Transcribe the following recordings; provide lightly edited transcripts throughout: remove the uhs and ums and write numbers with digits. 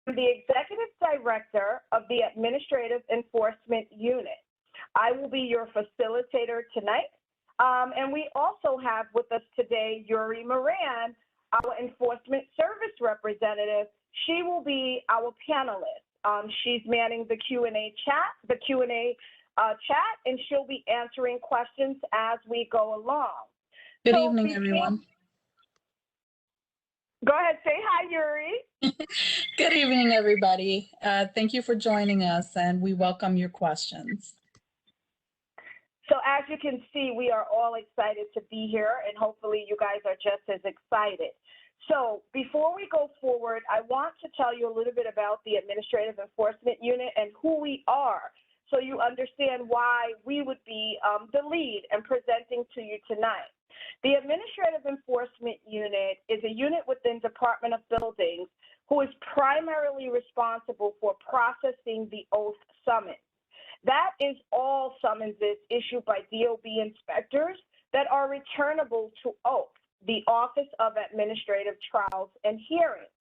I'm the Executive Director of the Administrative Enforcement Unit. I will be your facilitator tonight. And we also have with us today Yuri Moran, our Enforcement Service Representative. She will be our panelist. She's manning the Q&A chat, and she'll be answering questions as we go along. Good evening, everyone. Go ahead, say hi, Yuri. Good evening, everybody. Thank you for joining us, and we welcome your questions. So as you can see, we are all excited to be here, and hopefully you guys are just as excited. So before we go forward, I want to tell you a little bit about the Administrative Enforcement Unit and who we are, so you understand why we would be the lead and presenting to you tonight. The Administrative Enforcement Unit is a unit within Department of Buildings who is primarily responsible for processing the oath summons. That is all summonses issued by DOB inspectors that are returnable to OATH, the Office of Administrative Trials and Hearings.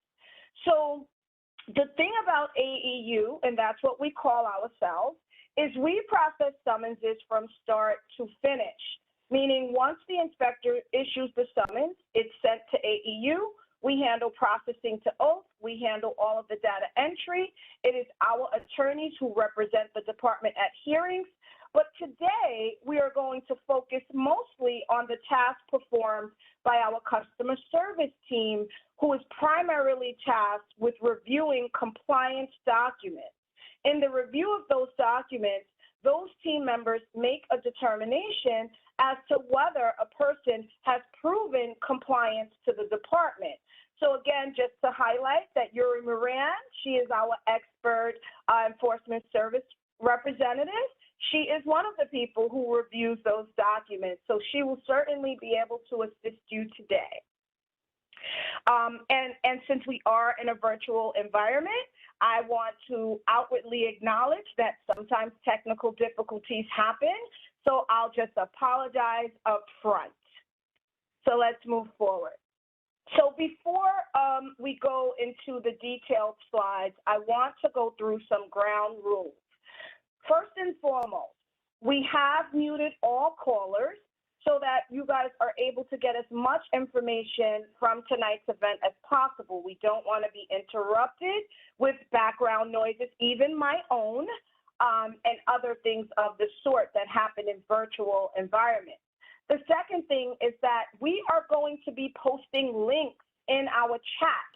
So the thing about AEU, and that's what we call ourselves, is we process summonses from start to finish, meaning once the inspector issues the summons, it's sent to AEU. We handle processing to OATH. We handle all of the data entry. It is our attorneys who represent the department at hearings. But today, we are going to focus mostly on the task performed by our customer service team, who is primarily tasked with reviewing compliance documents. In the review of those documents, those team members make a determination as to whether a person has proven compliance to the department. So again, just to highlight that Yuri Moran, she is our expert enforcement service representative. She is one of the people who reviews those documents, so she will certainly be able to assist you today. And since we are in a virtual environment, I want to outwardly acknowledge that sometimes technical difficulties happen, so I'll just apologize up front. So let's move forward. So before we go into the detailed slides, I want to go through some ground rules. First and foremost, we have muted all callers so that you guys are able to get as much information from tonight's event as possible. We don't want to be interrupted with background noises, even my own, and other things of the sort that happen in virtual environments. The second thing is that we are going to be posting links in our chat.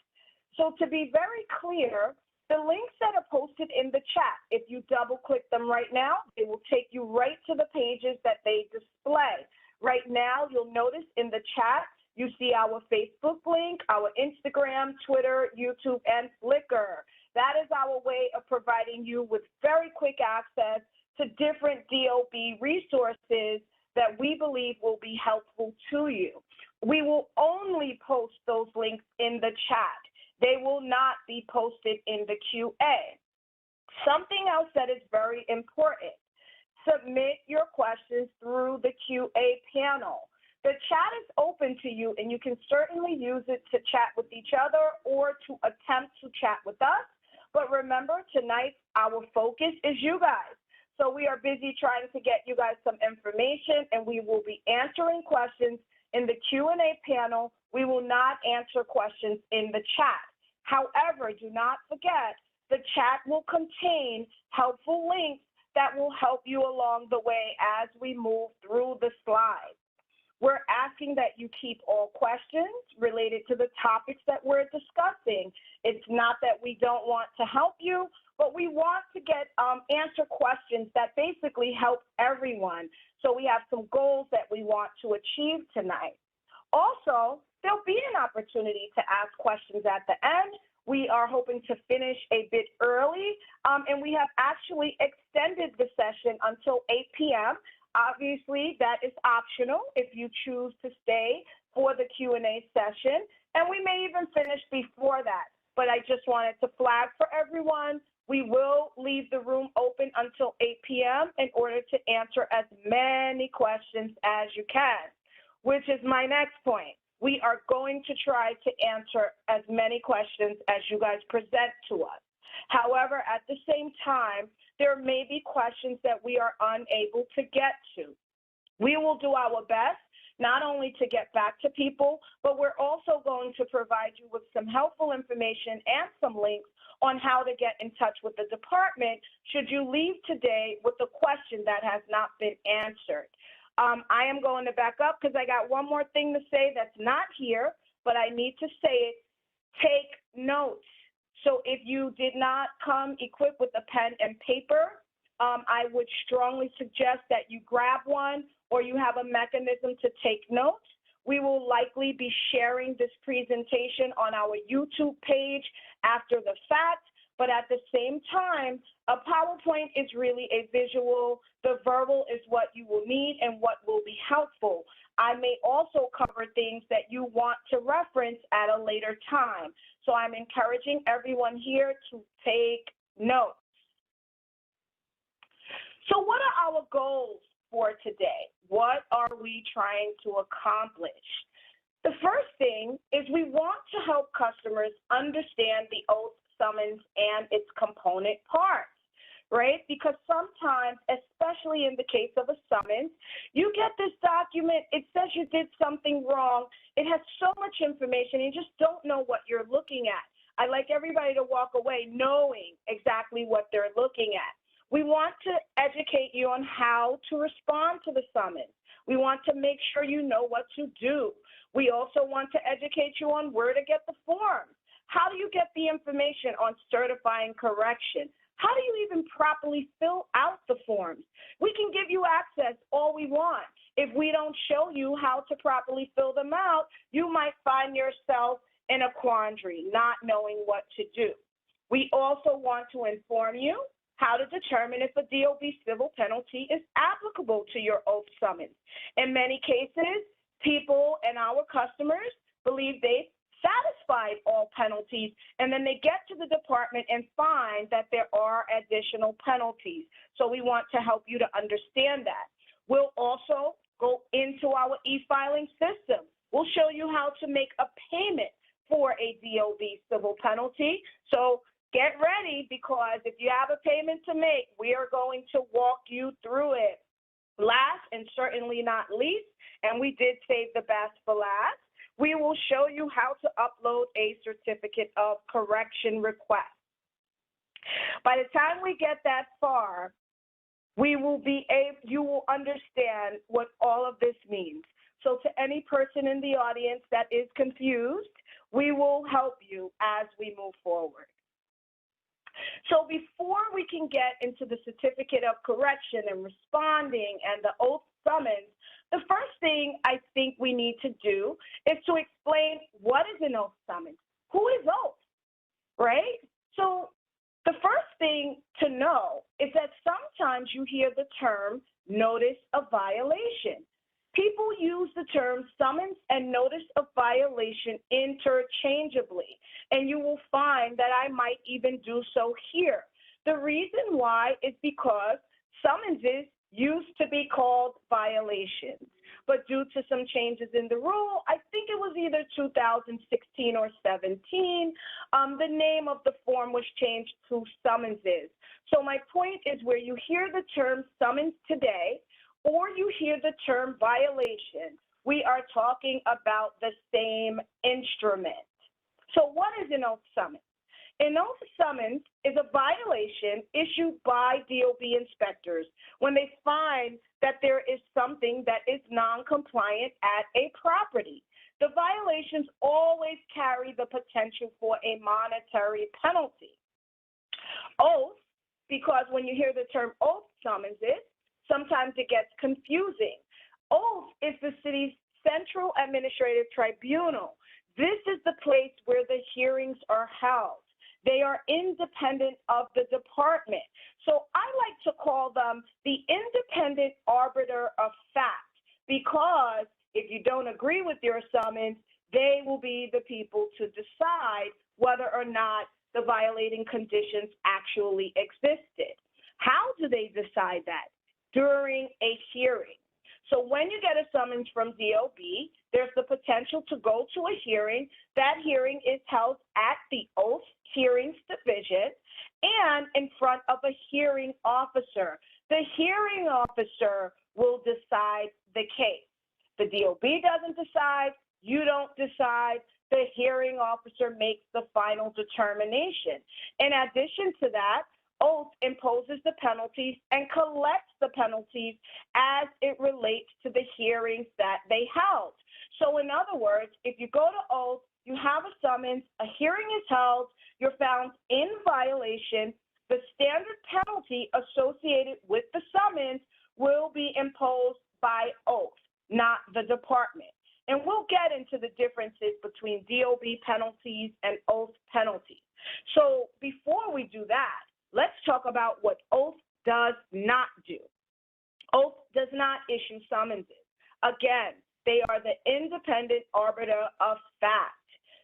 So to be very clear, the links that are posted in the chat, if you double click them right now, it will take you right to the pages that they display. Right now, you'll notice in the chat, you see our Facebook link, our Instagram, Twitter, YouTube, and Flickr. That is our way of providing you with very quick access to different DOB resources that we believe will be helpful to you. We will only post those links in the chat. They will not be posted in the QA. Something else that is very important, submit your questions through the QA panel. The chat is open to you, and you can certainly use it to chat with each other or to attempt to chat with us. But remember, tonight, our focus is you guys. So we are busy trying to get you guys some information, and we will be answering questions in the Q&A panel. We will not answer questions in the chat. However, do not forget, the chat will contain helpful links that will help you along the way as we move through the slides. We're asking that you keep all questions related to the topics that we're discussing. It's not that we don't want to help you, but we want to answer questions that basically help everyone. So we have some goals that we want to achieve tonight. Also, there'll be an opportunity to ask questions at the end. We are hoping to finish a bit early, and we have actually extended the session until 8 p.m. Obviously, that is optional if you choose to stay for the Q&A session, and we may even finish before that. But I just wanted to flag for everyone, we will leave the room open until 8 p.m. in order to answer as many questions as you can, which is my next point. We are going to try to answer as many questions as you guys present to us. However, at the same time, there may be questions that we are unable to get to. We will do our best not only to get back to people, but we're also going to provide you with some helpful information and some links on how to get in touch with the department should you leave today with a question that has not been answered. I am going to back up because I got one more thing to say that's not here, but I need to say it. Take notes. So if you did not come equipped with a pen and paper, I would strongly suggest that you grab one or you have a mechanism to take notes. We will likely be sharing this presentation on our YouTube page after the fact, but at the same time, a PowerPoint is really a visual. The verbal is what you will need and what will be helpful. I may also cover things that you want to reference at a later time. So I'm encouraging everyone here to take notes. So what are our goals for today? What are we trying to accomplish? The first thing is we want to help customers understand the oath summons and its component parts, right? Because sometimes, especially in the case of a summons, you get this document, it says you did something wrong. It has so much information, you just don't know what you're looking at. I like everybody to walk away knowing exactly what they're looking at. We want to educate you on how to respond to the summons. We want to make sure you know what to do. We also want to educate you on where to get the forms. How do you get the information on certifying correction? How do you even properly fill out the forms? We can give you access all we want. If we don't show you how to properly fill them out, you might find yourself in a quandary, not knowing what to do. We also want to inform you how to determine if a DOB civil penalty is applicable to your oath summons. In many cases, people and our customers believe they've satisfied all penalties, and then they get to the department and find that there are additional penalties. So we want to help you to understand that. We'll also go into our e-filing system. We'll show you how to make a payment for a DOB civil penalty. So get ready, because if you have a payment to make, we are going to walk you through it. Last and certainly not least, and we did save the best for last, we will show you how to upload a certificate of correction request. By the time we get that far, you will understand what all of this means. So to any person in the audience that is confused, we will help you as we move forward. So before we can get into the certificate of correction and responding and the oath summons, the first thing I think we need to do is to explain what is an oath summons. Who is oath, right? So the first thing to know is that sometimes you hear the term notice of violation. People use the term summons and notice of violation interchangeably, and you will find that I might even do so here. The reason why is because summonses used to be called violations, but due to some changes in the rule, I think it was either 2016 or 17, the name of the form was changed to summonses. So my point is, where you hear the term summons today, or you hear the term violation, we are talking about the same instrument. So what is an oath summons? An oath summons is a violation issued by DOB inspectors when they find that there is something that is non-compliant at a property. The violations always carry the potential for a monetary penalty. Oath, because when you hear the term oath summonses, sometimes it gets confusing. Oath is the city's central administrative tribunal. This is the place where the hearings are held. They are independent of the department. So I like to call them the independent arbiter of fact, because if you don't agree with your summons, they will be the people to decide whether or not the violating conditions actually existed. How do they decide that? During a hearing. So when you get a summons from DOB, there's the potential to go to a hearing. That hearing is held at the Oath Hearings Division and in front of a hearing officer. The hearing officer will decide the case. The DOB doesn't decide, you don't decide, the hearing officer makes the final determination. In addition to that, Oath imposes the penalties and collects the penalties as it relates to the hearings that they held. So in other words, if you go to Oath, you have a summons, a hearing is held, you're found in violation, the standard penalty associated with the summons will be imposed by Oath, not the department. And we'll get into the differences between DOB penalties and Oath penalties. So before we do that, let's talk about what Oath does not do. Oath does not issue summonses. Again, they are the independent arbiter of fact.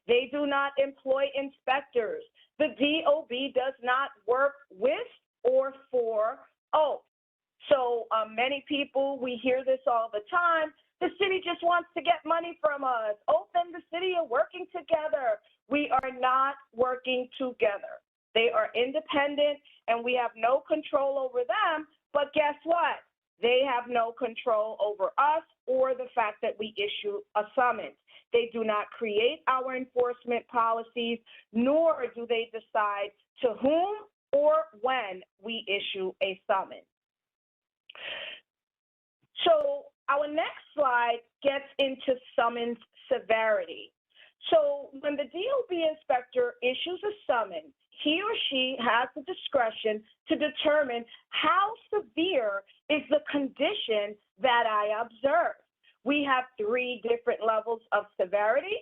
They do not employ inspectors. The DOB does not work with or for Oath. So many people, we hear this all the time, the city just wants to get money from us. Oath and the city are working together. We are not working together. They are independent and we have no control over them, but guess what? They have no control over us or the fact that we issue a summons. They do not create our enforcement policies, nor do they decide to whom or when we issue a summons. So our next slide gets into summons severity. So when the DOB inspector issues a summons, he or she has the discretion to determine how severe is the condition that I observe. We have 3 different levels of severity.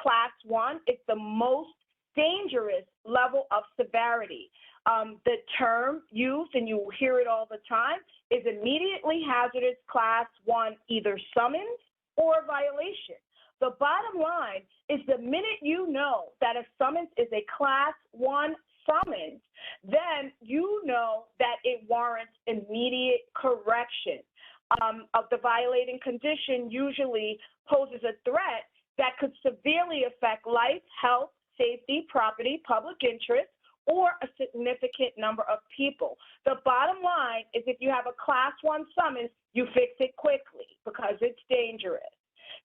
Class 1 is the most dangerous level of severity. The term used, and you will hear it all the time, is immediately hazardous class 1, either summons or violation. The bottom line is the minute you know that a summons is a class 1 summons, then you know that it warrants immediate correction. Of the violating condition usually poses a threat that could severely affect life, health, safety, property, public interest, or a significant number of people. The bottom line is if you have a class 1 summons, you fix it quickly because it's dangerous.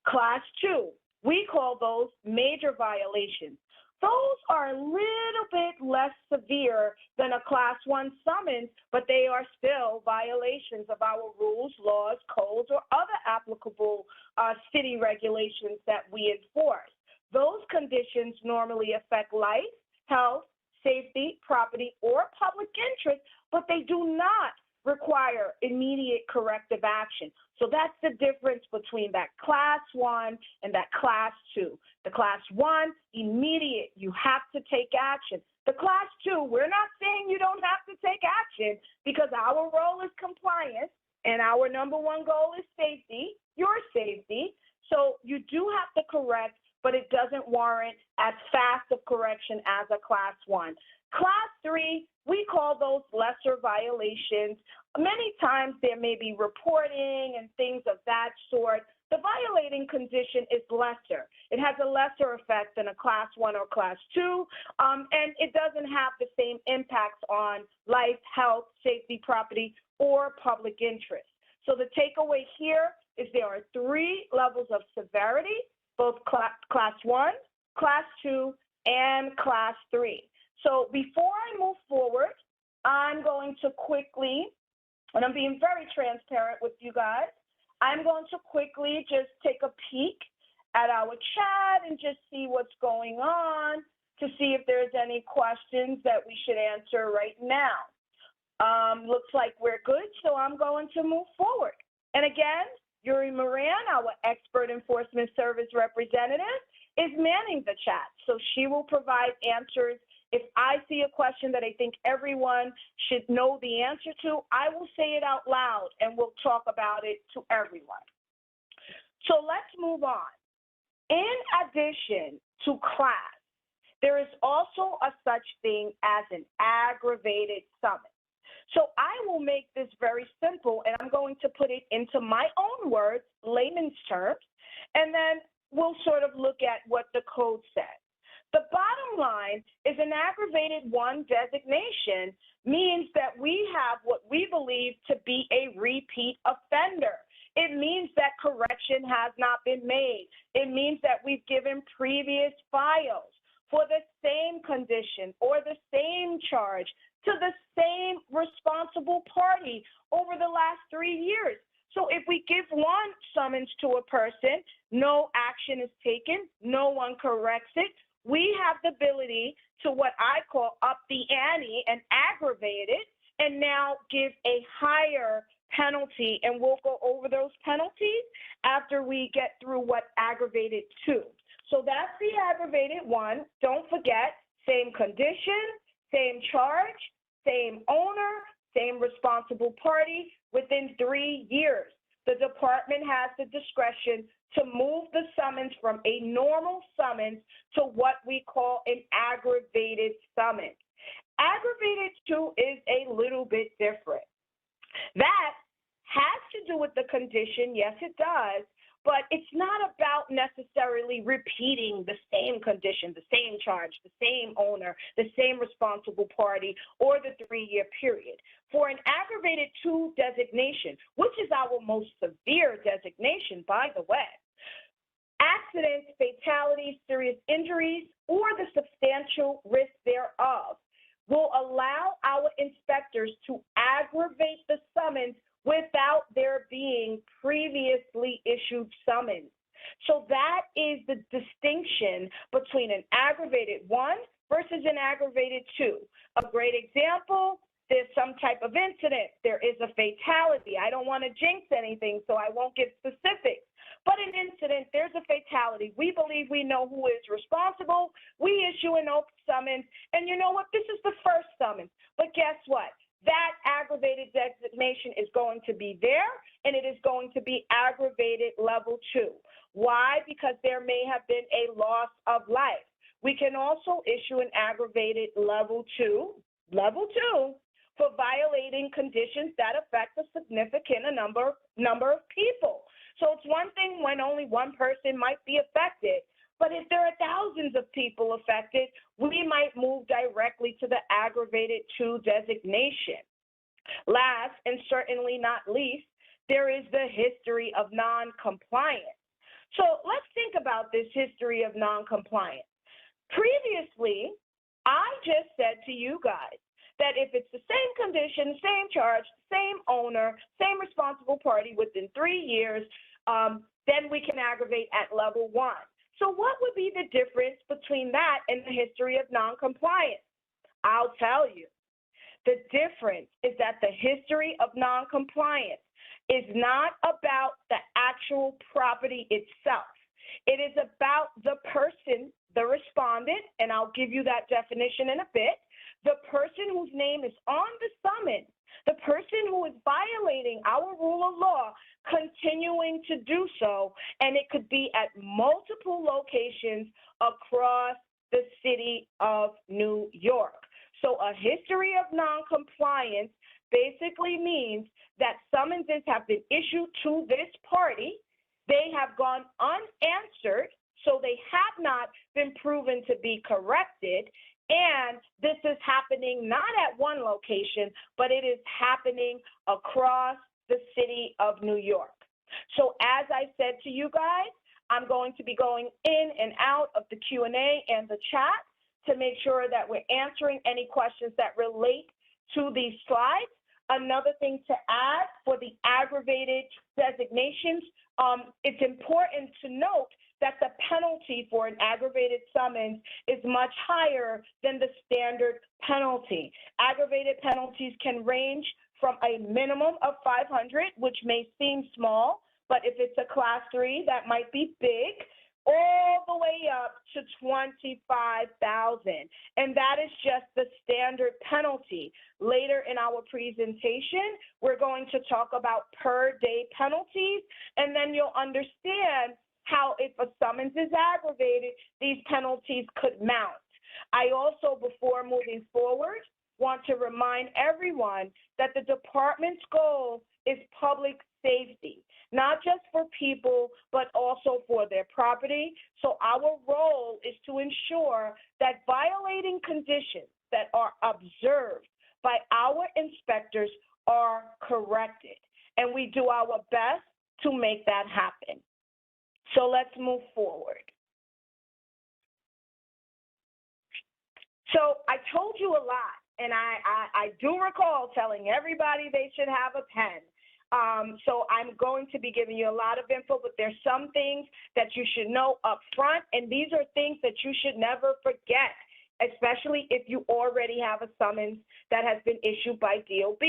Class 2, we call those major violations. Those are a little bit less severe than a class 1 summons, but they are still violations of our rules, laws, codes, or other applicable city regulations that we enforce. Those conditions normally affect life, health, safety, property, or public interest, but they do not require immediate corrective action. So that's the difference between that class 1 and that class 2. The class 1, immediate, you have to take action. The class 2, we're not saying you don't have to take action because our role is compliance and our number 1 goal is safety, your safety. So you do have to correct, but it doesn't warrant as fast of correction as a class 1. Class 3, we call those lesser violations. Many times there may be reporting and things of that sort. The violating condition is lesser. It has a lesser effect than a class 1 or class 2, and it doesn't have the same impacts on life, health, safety, property, or public interest. So the takeaway here is there are 3 levels of severity, both class 1, class 2, and class 3. So before I move forward, I'm going to quickly, and I'm being very transparent with you guys, I'm going to quickly just take a peek at our chat and just see what's going on to see if there's any questions that we should answer right now. Looks like we're good, so I'm going to move forward. And again, Yuri Moran, our expert enforcement service representative, is manning the chat, so she will provide answers. If I see a question that I think everyone should know the answer to, I will say it out loud and we'll talk about it to everyone. So let's move on. In addition to class, there is also a such thing as an aggravated summons. So I will make this very simple, and I'm going to put it into my own words, layman's terms, and then we'll sort of look at what the code says. The bottom line is an aggravated 1 designation means that we have what we believe to be a repeat offender. It means that correction has not been made. It means that we've given previous files for the same condition or the same charge to the same responsible party over the last 3 years. So if we give one summons to a person, no action is taken, no one corrects it, we have the ability to what I call up the ante and aggravate it and now give a higher penalty, and we'll go over those penalties after we get through what aggravated 2. So that's the aggravated 1. Don't forget, same condition, same charge, same owner, same responsible party within 3 years. The department has the discretion to move the summons from a normal summons to what we call an aggravated summons. Aggravated 2 is a little bit different. That has to do with the condition, yes it does, but it's not about necessarily repeating the same condition, the same charge, the same owner, the same responsible party, or the 3-year period. For an aggravated 2 designation, which is our most severe designation, by the way, accidents, fatalities, serious injuries, or the substantial risk thereof will allow our inspectors to aggravate the summons without there being previously issued summons. So that is the distinction between an aggravated 1 versus an aggravated 2. A great example, there's some type of incident, there is a fatality. I don't want to jinx anything, so I won't give specifics. But an incident, there's a fatality. We believe we know who is responsible. We issue an open summons, and you know what? This is the first summons. But guess what? That aggravated designation is going to be there, and it is going to be aggravated level 2. Why? Because there may have been a loss of life. We can also issue an aggravated level 2, for violating conditions that affect a significant number of people. So it's one thing when only one person might be affected, but if there are thousands of people affected, we might move directly to the aggravated 2 designation. Last, and certainly not least, there is the history of non-compliance. So let's think about this history of non-compliance. Previously, I just said to you guys that if it's the same condition, same charge, same owner, same responsible party within 3 years, then we can aggravate at level 1. So what would be the difference between that and the history of non-compliance? I'll tell you. The difference is that the history of non-compliance is not about the actual property itself. It is about the person, the respondent, and I'll give you that definition in a bit, the person whose name is on the summons, the person who is violating our rule of law, continuing to do so, and it could be at multiple locations across the city of New York. So a history of non-compliance basically means that summonses have been issued to this party, they have gone unanswered, so they have not been proven to be corrected, and this is happening not at one location, but it is happening across the city of New York. So as I said to you guys, I'm going to be going in and out of the Q&A and the chat to make sure that we're answering any questions that relate to these slides. Another thing to add for the aggravated designations, it's important to note that the penalty for an aggravated summons is much higher than the standard penalty. Aggravated penalties can range from a minimum of $500, which may seem small, but if it's a class 3, that might be big, all the way up to $25,000. And that is just the standard penalty. Later in our presentation, we're going to talk about per day penalties, and then you'll understand how if a summons is aggravated, these penalties could mount. I also, before moving forward, want to remind everyone that the department's goal is public safety, not just for people, but also for their property. So our role is to ensure that violating conditions that are observed by our inspectors are corrected. And we do our best to make that happen. So let's move forward. So I told you a lot, and I do recall telling everybody they should have a pen. So I'm going to be giving you a lot of info, but there's some things that you should know up front, and these are things that you should never forget, especially if you already have a summons that has been issued by DOB.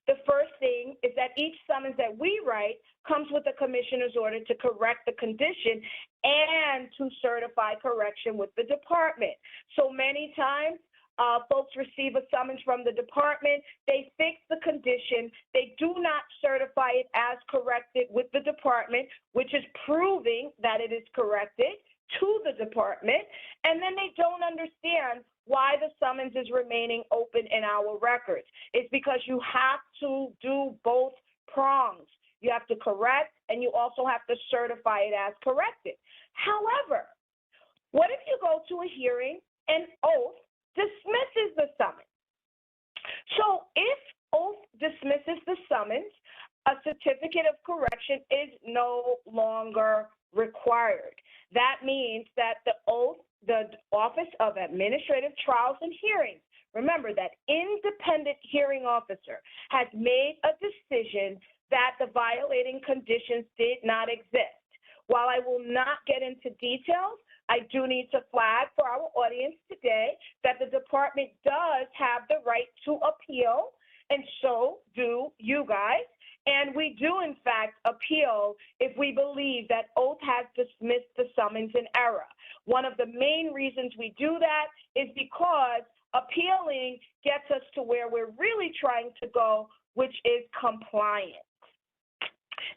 The first thing is that each summons that we write comes with a commissioner's order to correct the condition and to certify correction with the department. So many times, folks receive a summons from the department, they fix the condition, they do not certify it as corrected with the department, which is proving that it is corrected to the department, and then they don't understand why the summons is remaining open in our records. It's because you have to do both prongs. You have to correct, and you also have to certify it as corrected. However, what if you go to a hearing and oath dismisses the summons? So if oath dismisses the summons, a certificate of correction is no longer required. That means that the Office of Administrative Trials and Hearings, remember that independent hearing officer has made a decision that the violating conditions did not exist. While I will not get into details, I do need to flag for our audience today that the department does have the right to appeal, and so do you guys. And we do, in fact, appeal if we believe that oath has dismissed the summons in error. One of the main reasons we do that is because appealing gets us to where we're really trying to go, which is compliance.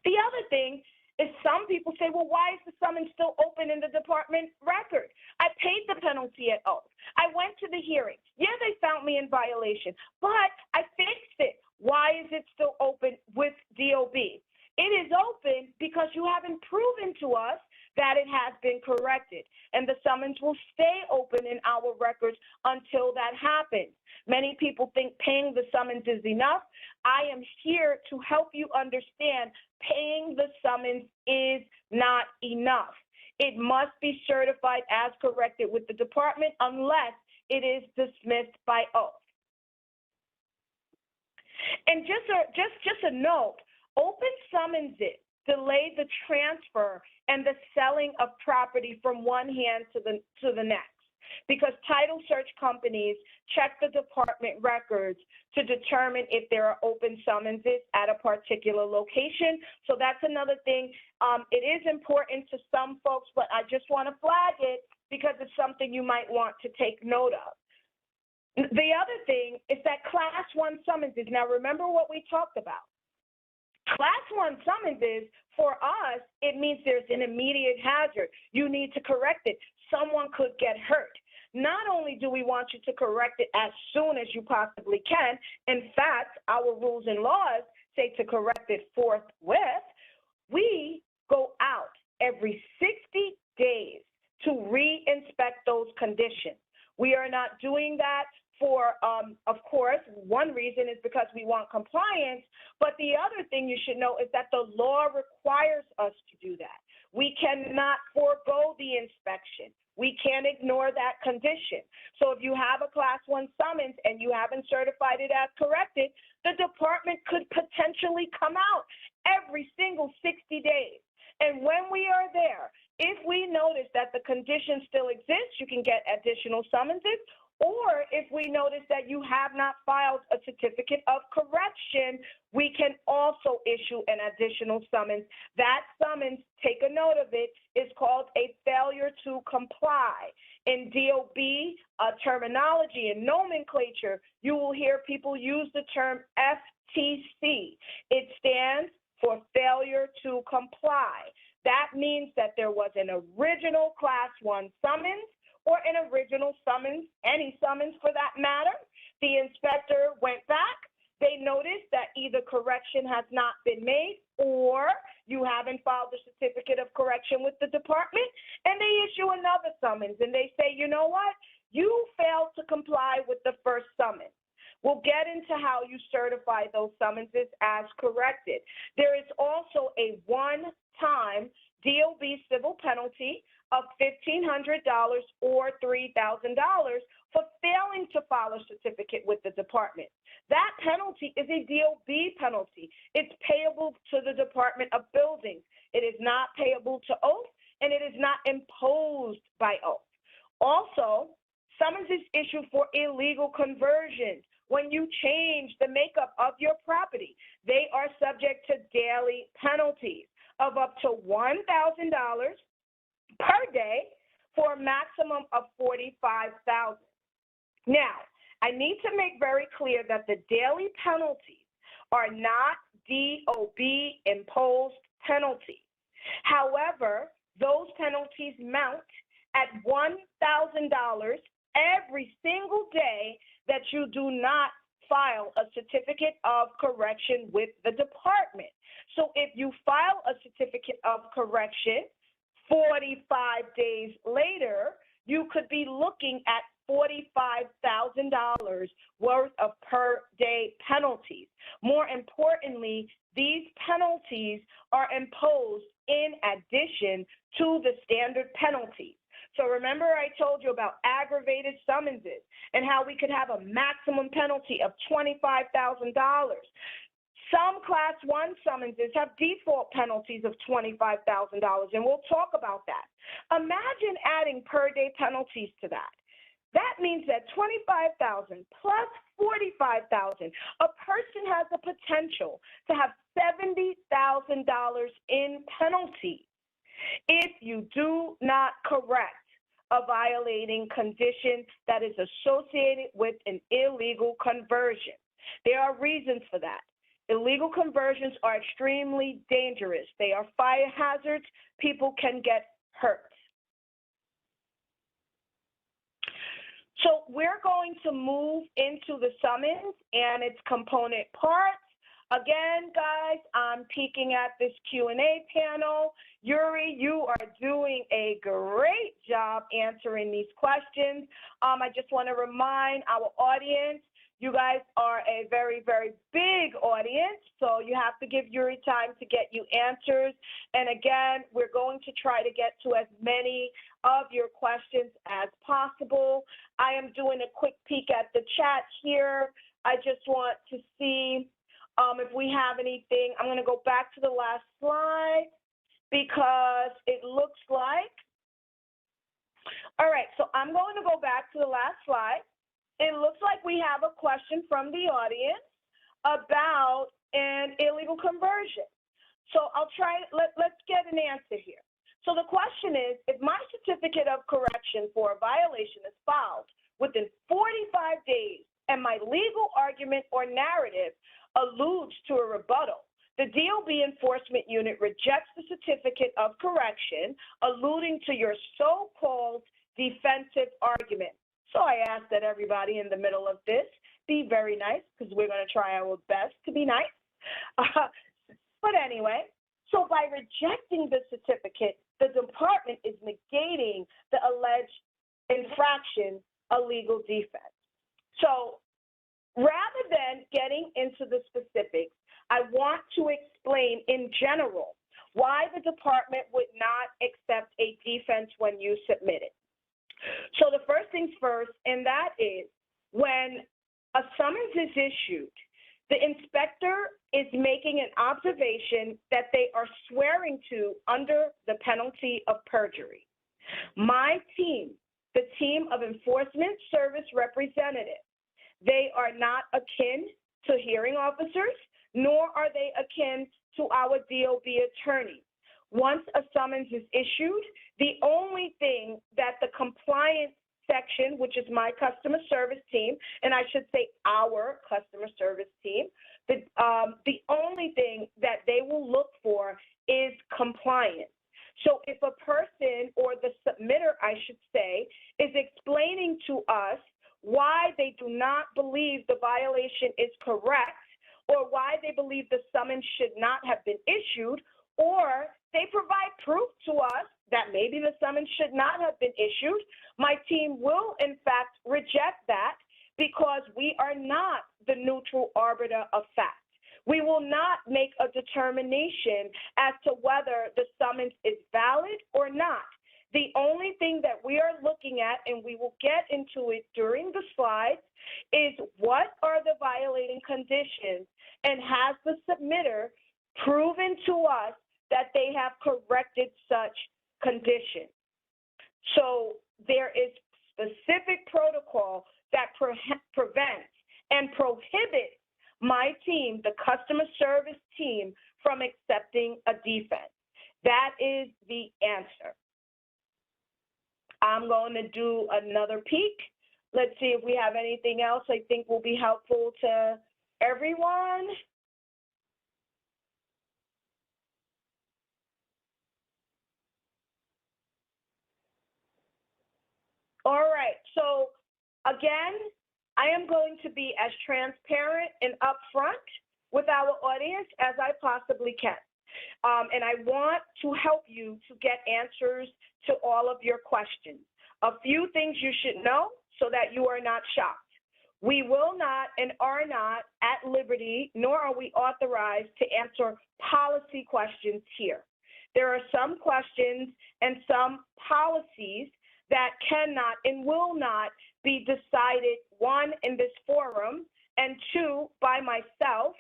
The other thing is some people say, well, why is the summons still open in the department record? I paid the penalty at oath. I went to the hearing. Yeah, they found me in violation, but I fixed it. Why is it still open with DOB? It is open because you haven't proven to us that it has been corrected, and the summons will stay open in our records until that happens. Many people think paying the summons is enough. I am here to help you understand paying the summons is not enough. It must be certified as corrected with the department unless it is dismissed by oath. And just a note, open summonses delay the transfer and the selling of property from one hand to the next, because title search companies check the department records to determine if there are open summonses at a particular location. So that's another thing. It is important to some folks, but I just want to flag it because it's something you might want to take note of. The other thing is that Class 1 summonses. Now, remember what we talked about. Class 1 summonses, for us, it means there's an immediate hazard. You need to correct it. Someone could get hurt. Not only do we want you to correct it as soon as you possibly can, in fact, our rules and laws say to correct it forthwith, we go out every 60 days to re-inspect those conditions. We are not doing that for, of course, one reason is because we want compliance, but the other thing you should know is that the law requires us to do that. We cannot forego the inspection. We can't ignore that condition. So if you have a Class 1 summons and you haven't certified it as corrected, the department could potentially come out every single 60 days. And when we are there, if we notice that the condition still exists, you can get additional summonses. Or if we notice that you have not filed a certificate of correction, we can also issue an additional summons. That summons, take a note of it, is called a failure to comply. In DOB terminology and nomenclature, you will hear people use the term FTC. It stands for failure to comply. That means that there was an original Class 1 summons, or an original summons, any summons for that matter, The inspector went back. They noticed that either correction has not been made or you haven't filed a certificate of correction with the department, and they issue another summons, and they say, you know what? You failed to comply with the first summons. We'll get into how you certify those summonses as corrected. There is also a one-time DOB civil penalty of $1,500 or $3,000 for failing to file a certificate with the department. That penalty is a DOB penalty. It's payable to the Department of Buildings. It is not payable to oath, and it is not imposed by oath. Also, summonses issued for illegal conversions. When you change the makeup of your property, they are subject to daily penalties of up to $1,000 per day for a maximum of $45,000. Now, I need to make very clear that the daily penalties are not DOB imposed penalties. However, those penalties mount at $1,000 every single day that you do not file a certificate of correction with the department. So if you file a certificate of correction 45 days later, you could be looking at $45,000 worth of per day penalties. More importantly, these penalties are imposed in addition to the standard penalties. So remember I told you about aggravated summonses and how we could have a maximum penalty of $25,000. Some Class 1 summonses have default penalties of $25,000, and we'll talk about that. Imagine adding per day penalties to that. That means that $25,000 plus $45,000, a person has the potential to have $70,000 in penalties if you do not correct a violating condition that is associated with an illegal conversion. There are reasons for that. Illegal conversions are extremely dangerous. They are fire hazards. People can get hurt. So we're going to move into the summons and its component parts. Again, guys, I'm peeking at this Q&A panel. Yuri, you are doing a great job answering these questions. I just want to remind our audience, you guys are a very, very big audience, so you have to give Yuri time to get you answers. And again, we're going to try to get to as many of your questions as possible. I am doing a quick peek at the chat here. I just want to see if we have anything. I'm going to go back to the last slide because it looks like, all right, so I'm going to go back to the last slide. It looks like we have a question from the audience about an illegal conversion. So I'll try, let's get an answer here. So the question is, if my certificate of correction for a violation is filed within 45 days and my legal argument or narrative alludes to a rebuttal, the DOB enforcement unit rejects the certificate of correction, alluding to your so-called defensive argument. So I ask that everybody in the middle of this be very nice, because we're going to try our best to be nice. But anyway, so by rejecting the certificate, the department is negating the alleged infraction, a legal defense. So rather than getting into the specifics, I want to explain in general why the department would not accept a defense when you submit it. So the first things first, and that is when a summons is issued, the inspector is making an observation that they are swearing to under the penalty of perjury. My team, the team of enforcement service representatives, they are not akin to hearing officers, nor are they akin to our DOB attorneys. Once a summons is issued, the only thing that the compliance section, which is my customer service team, and I should say our customer service team, the only thing that they will look for is compliance. So if a person, or the submitter, I should say, is explaining to us why they do not believe the violation is correct, or why they believe the summons should not have been issued, or they provide proof to us that maybe the summons should not have been issued, my team will, in fact, reject that because we are not the neutral arbiter of fact. We will not make a determination as to whether the summons is valid or not. The only thing that we are looking at, and we will get into it during the slides, is what are the violating conditions, and has the submitter proven to us that they have corrected such condition. So there is specific protocol that prevents and prohibits my team, the customer service team, from accepting a defense. That is the answer. I'm going to do another peek. Let's see if we have anything else I think will be helpful to everyone. All right, so again, I am going to be as transparent and upfront with our audience as I possibly can. And I want to help you to get answers to all of your questions. A few things you should know so that you are not shocked. We will not and are not at liberty, nor are we authorized to answer policy questions here. There are some questions and some policies that cannot and will not be decided, one, in this forum, and two, by myself,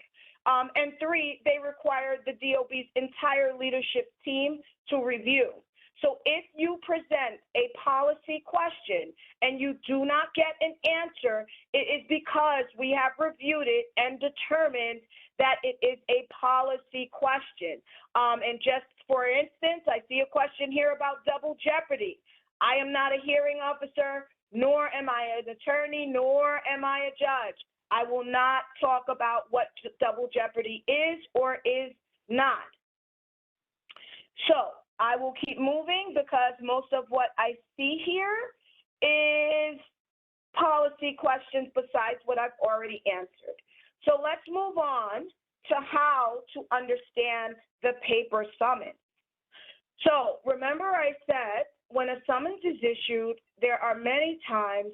and three, they require the DOB's entire leadership team to review. So if you present a policy question and you do not get an answer, it is because we have reviewed it and determined that it is a policy question. And just for instance, I see a question here about double jeopardy. I am not a hearing officer, nor am I an attorney, nor am I a judge. I will not talk about what double jeopardy is or is not. So I will keep moving because most of what I see here is policy questions besides what I've already answered. So let's move on to how to understand the paper summons. So remember I said when a summons is issued, there are many times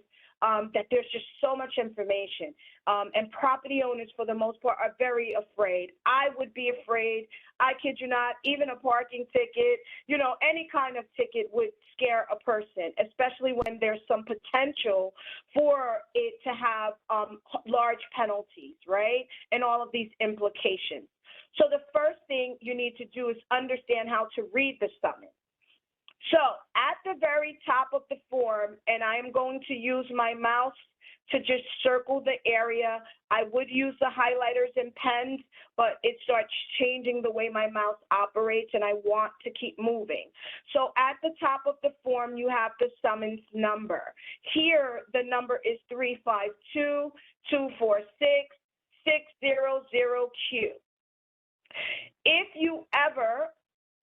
that there's just so much information. And property owners, for the most part, are very afraid. I would be afraid. I kid you not, even a parking ticket, you know, any kind of ticket would scare a person, especially when there's some potential for it to have large penalties, right? And all of these implications. So the first thing you need to do is understand how to read the summons. So at the very top of the form, and I am going to use my mouse to just circle the area. I would use the highlighters and pens, but it starts changing the way my mouse operates, and I want to keep moving. So at the top of the form, you have the summons number. Here, the number is 352-246-600Q. If you ever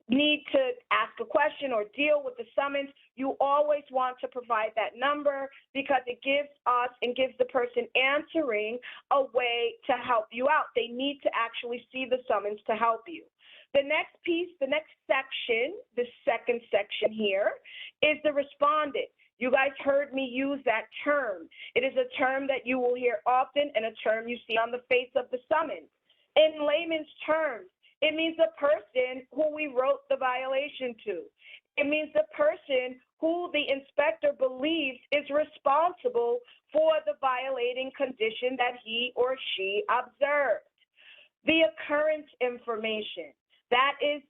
need to ask a question or deal with the summons, you always want to provide that number because it gives us and gives the person answering a way to help you out. They need to actually see the summons to help you. The next piece, the next section, the second section here, is the respondent. You guys heard me use that term. It is a term that you will hear often and a term you see on the face of the summons. In layman's terms, it means the person who we wrote the violation to. It means the person who the inspector believes is responsible for the violating condition that he or she observed. The occurrence information, that is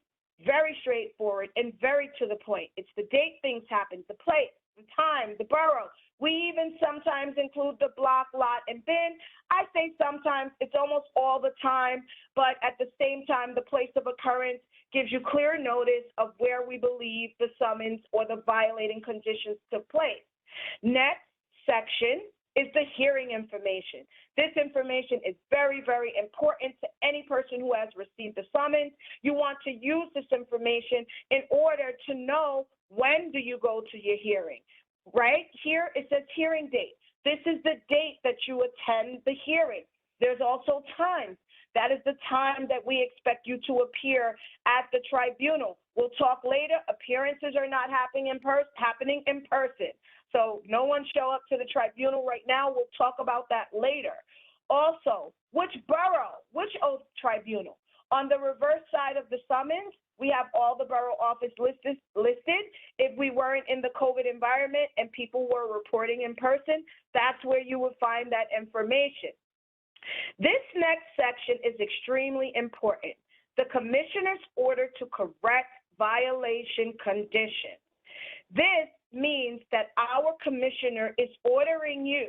very straightforward and very to the point. It's the date things happened, the place, the time, the borough. We even sometimes include the block, lot, and bin. I say sometimes, it's almost all the time, but at the same time, the place of occurrence gives you clear notice of where we believe the summons or the violating conditions took place. Next section is the hearing information. This information is very, very important to any person who has received the summons. You want to use this information in order to know when do you go to your hearing. Right here, it says hearing date. This is the date that you attend the hearing. There's also times. That is the time that we expect you to appear at the tribunal. We'll talk later. Appearances are not happening in person. So no one show up to the tribunal right now. We'll talk about that later. Also, which borough, which oath tribunal? On the reverse side of the summons, we have all the borough office listed. If we weren't in the COVID environment and people were reporting in person, that's where you would find that information. This next section is extremely important. The commissioner's order to correct violation condition. This means that our commissioner is ordering you,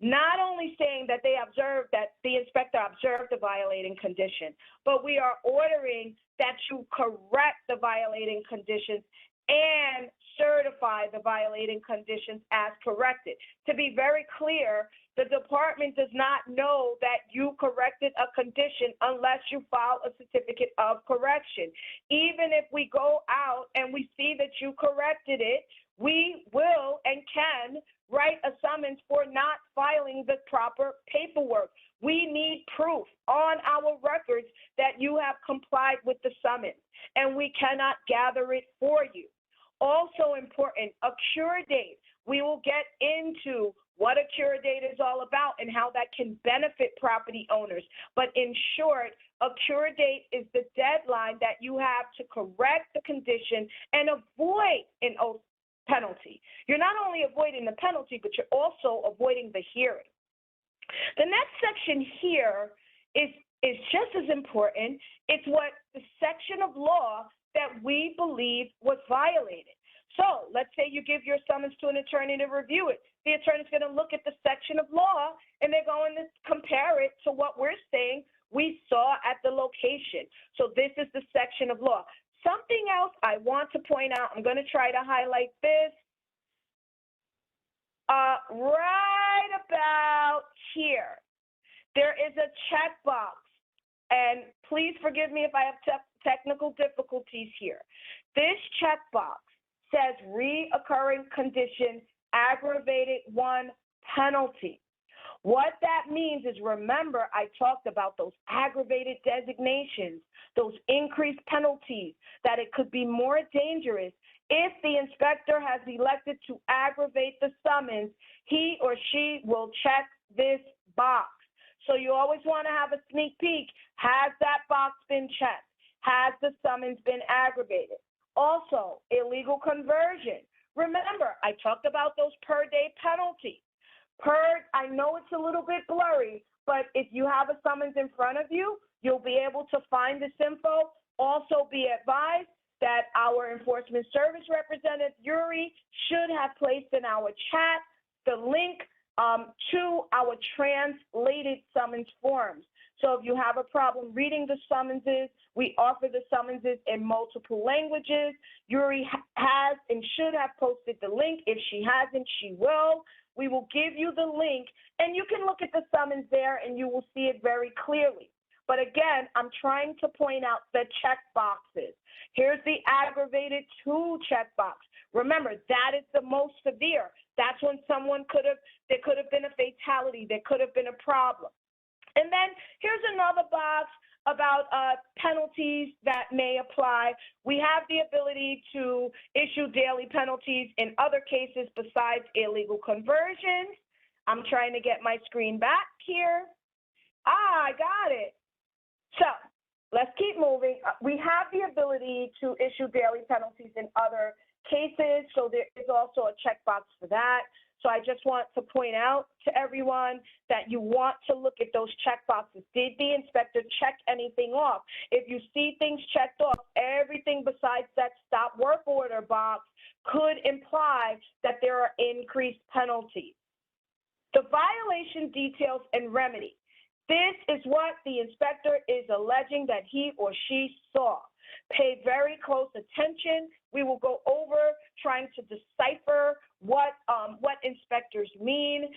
not only saying that they observed, that the inspector observed the violating condition, but we are ordering that you correct the violating conditions and certify the violating conditions as corrected. To be very clear, the department does not know that you corrected a condition unless you file a certificate of correction. Even if we go out and we see that you corrected it, we will and can write a summons for not filing the proper paperwork. We need proof on our records that you have complied with the summons, and we cannot gather it for you. Also important, a cure date. We will get into what a cure date is all about and how that can benefit property owners. But in short, a cure date is the deadline that you have to correct the condition and avoid an oath penalty. You're not only avoiding the penalty, but you're also avoiding the hearing. The next section here is just as important. It's what the section of law that we believe was violated. So let's say you give your summons to an attorney to review it. The attorney's going to look at the section of law and they're going to compare it to what we're saying we saw at the location. So this is the section of law. Something else I want to point out, I'm going to try to highlight this. Right about here, there is a checkbox. And please forgive me if I have technical difficulties here. This checkbox says reoccurring condition, aggravated 1 penalty. What that means is, remember, I talked about those aggravated designations, those increased penalties, that it could be more dangerous if the inspector has elected to aggravate the summons. He or she will check this box. So you always want to have a sneak peek. Has that box been checked? Has the summons been aggravated? Also, illegal conversion. Remember, I talked about those per day penalties. I know it's a little bit blurry, but if you have a summons in front of you, you'll be able to find this info. Also be advised that our enforcement service representative, Yuri, should have placed in our chat the link to our translated summons forms. So if you have a problem reading the summonses, we offer the summonses in multiple languages. Yuri has and should have posted the link. If she hasn't, she will. We will give you the link, and you can look at the summons there, and you will see it very clearly. But again, I'm trying to point out the check boxes. Here's the aggravated 2 checkbox. Remember, that is the most severe. That's when there could have been a fatality. There could have been a problem. And then here's another box about penalties that may apply. We have the ability to issue daily penalties in other cases besides illegal conversions. I'm trying to get my screen back here. I got it. So let's keep moving. We have the ability to issue daily penalties in other cases, so there is also a checkbox for that. So I just want to point out to everyone that you want to look at those checkboxes. Did the inspector check anything off? If you see things checked off, everything besides that stop work order box could imply that there are increased penalties. The violation details and remedy. This is what the inspector is alleging that he or she saw. Pay very close attention. We will go over trying to decipher what inspectors mean.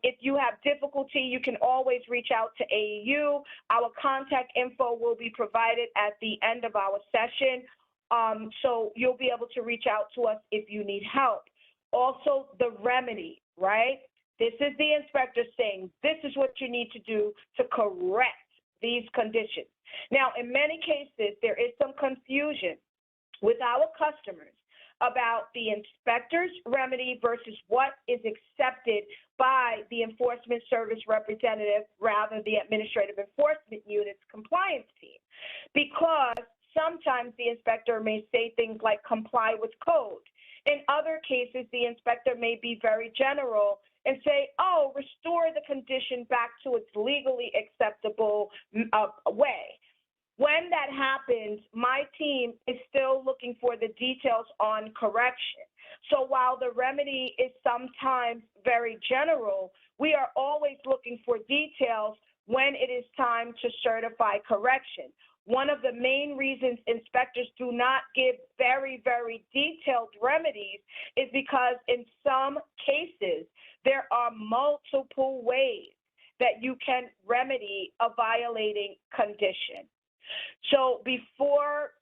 If you have difficulty, you can always reach out to AEU. Our contact info will be provided at the end of our session, so you'll be able to reach out to us if you need help. Also, the remedy, right? This is the inspector saying, this is what you need to do to correct these conditions. Now, in many cases, there is some confusion with our customers about the inspector's remedy versus what is accepted by the enforcement service representative rather the administrative enforcement unit's compliance team. Because sometimes the inspector may say things like comply with code. In other cases, the inspector may be very general and say, oh, restore the condition back to its legally acceptable way. When that happens, my team is still looking for the details on correction. So while the remedy is sometimes very general, we are always looking for details when it is time to certify correction. One of the main reasons inspectors do not give very, very detailed remedies is because in some cases, there are multiple ways that you can remedy a violating condition. So before,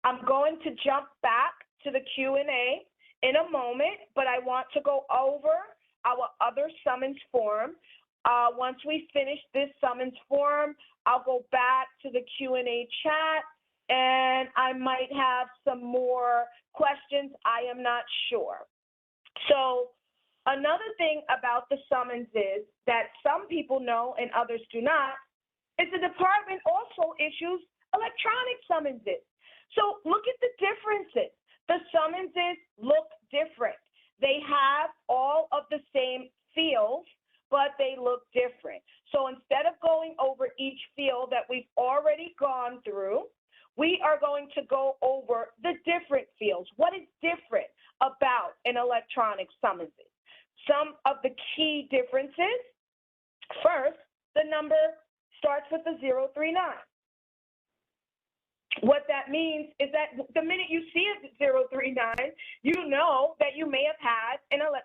I'm going to jump back to the Q&A in a moment, but I want to go over our other summons form. Once we finish this summons form, I'll go back to the Q&A chat, and I might have some more questions. I am not sure. So another thing about the summonses that some people know and others do not is the department also issues electronic summonses. So look at the differences. The summonses look different. They have all of the same fields, but they look different. So instead of going over each field that we've already gone through, we are going to go over the different fields. What is different about an electronic summons? Some of the key differences. First, the number starts with the 039. What that means is that the minute you see a 039, you know that you may have had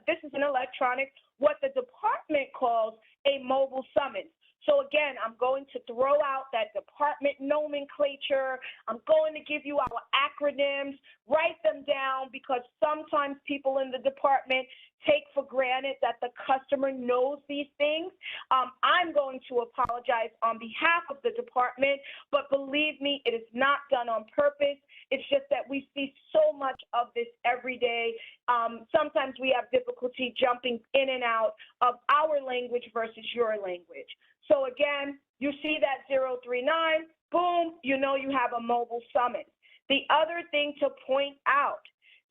this is an electronic, what the department calls a mobile summons. So again, I'm going to throw out that department nomenclature. I'm going to give you our acronyms, write them down, because sometimes people in the department take for granted that the customer knows these things. I'm going to apologize on behalf of the department, but believe me, it is not done on purpose. It's just that we see so much of this every day. Sometimes we have difficulty jumping in and out of our language versus your language. So again, you see that 039, boom, you know you have a mobile summons. The other thing to point out,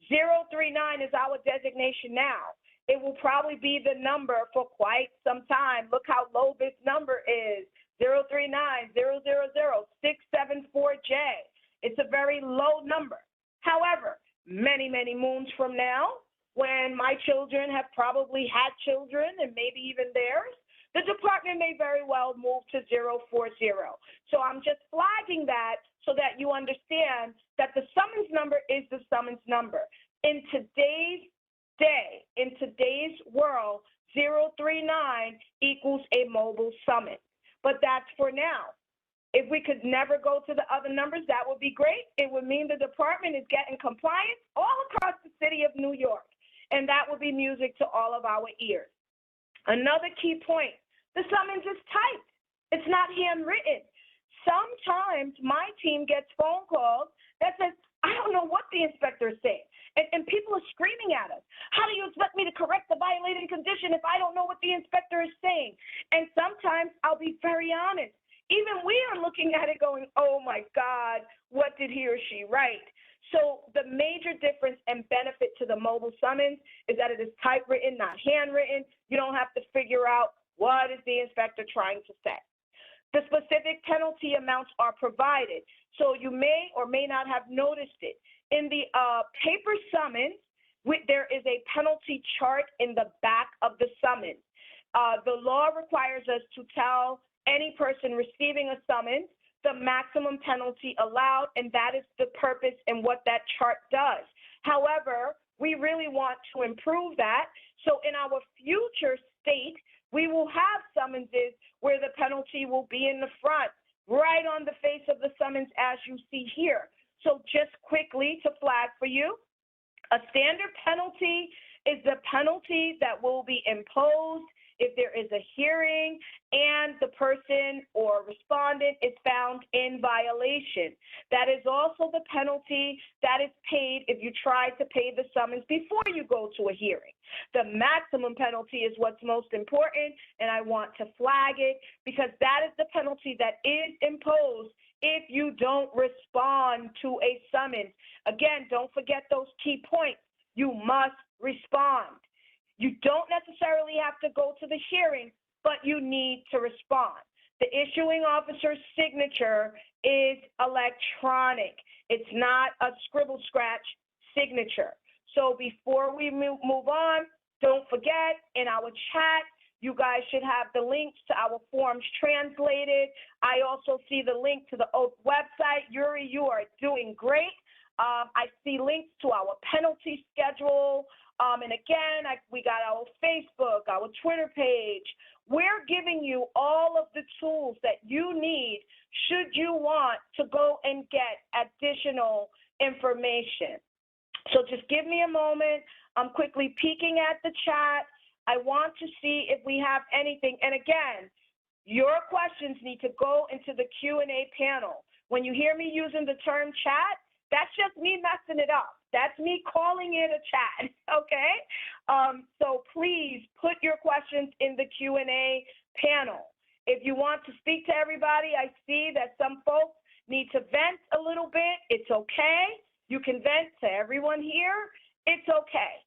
039 is our designation now. It will probably be the number for quite some time. Look how low this number is, 039-000-674J. It's a very low number. However, many, many moons from now, when my children have probably had children and maybe even theirs, the department may very well move to 040. So I'm just flagging that so that you understand that the summons number is the summons number. In today's day, in today's world, 039 equals a mobile summons. But that's for now. If we could never go to the other numbers, that would be great. It would mean the department is getting compliance all across the city of New York, and that would be music to all of our ears. Another key point, the summons is typed. It's not handwritten. Sometimes my team gets phone calls that says, I don't know what the inspector is saying. And people are screaming at us. How do you expect me to correct the violating condition if I don't know what the inspector is saying? And sometimes I'll be very honest. Even we are looking at it going, oh my God, what did he or she write? So the major difference and benefit to the mobile summons is that it is typewritten, not handwritten. You don't have to figure out what is the inspector trying to say. The specific penalty amounts are provided, so you may or may not have noticed it. In the paper summons, there is a penalty chart in the back of the summons. The law requires us to tell any person receiving a summons the maximum penalty allowed, and that is the purpose and what that chart does. However, we really want to improve that. So in our future state, we will have summonses where the penalty will be in the front, right on the face of the summons as you see here. So just quickly to flag for you, a standard penalty is the penalty that will be imposed if there is a hearing and the person or respondent is found in violation. That is also the penalty that is paid if you try to pay the summons before you go to a hearing. The maximum penalty is what's most important, and I want to flag it because that is the penalty that is imposed if you don't respond to a summons. Again, don't forget those key points. You must respond. You don't necessarily have to go to the hearing, but you need to respond. The issuing officer's signature is electronic. It's not a scribble scratch signature. So before we move on, don't forget, in our chat, you guys should have the links to our forms translated. I also see the link to the oath website. Yuri, you are doing great. I see links to our penalty schedule. And again, we got our Facebook, our Twitter page. We're giving you all of the tools that you need should you want to go and get additional information. So just give me a moment. I'm quickly peeking at the chat. I want to see if we have anything. And again, your questions need to go into the Q&A panel. When you hear me using the term chat, that's just me messing it up. That's me calling it a chat, okay? So please put your questions in the Q&A panel. If you want to speak to everybody, I see that some folks need to vent a little bit. It's okay. You can vent to everyone here. It's okay.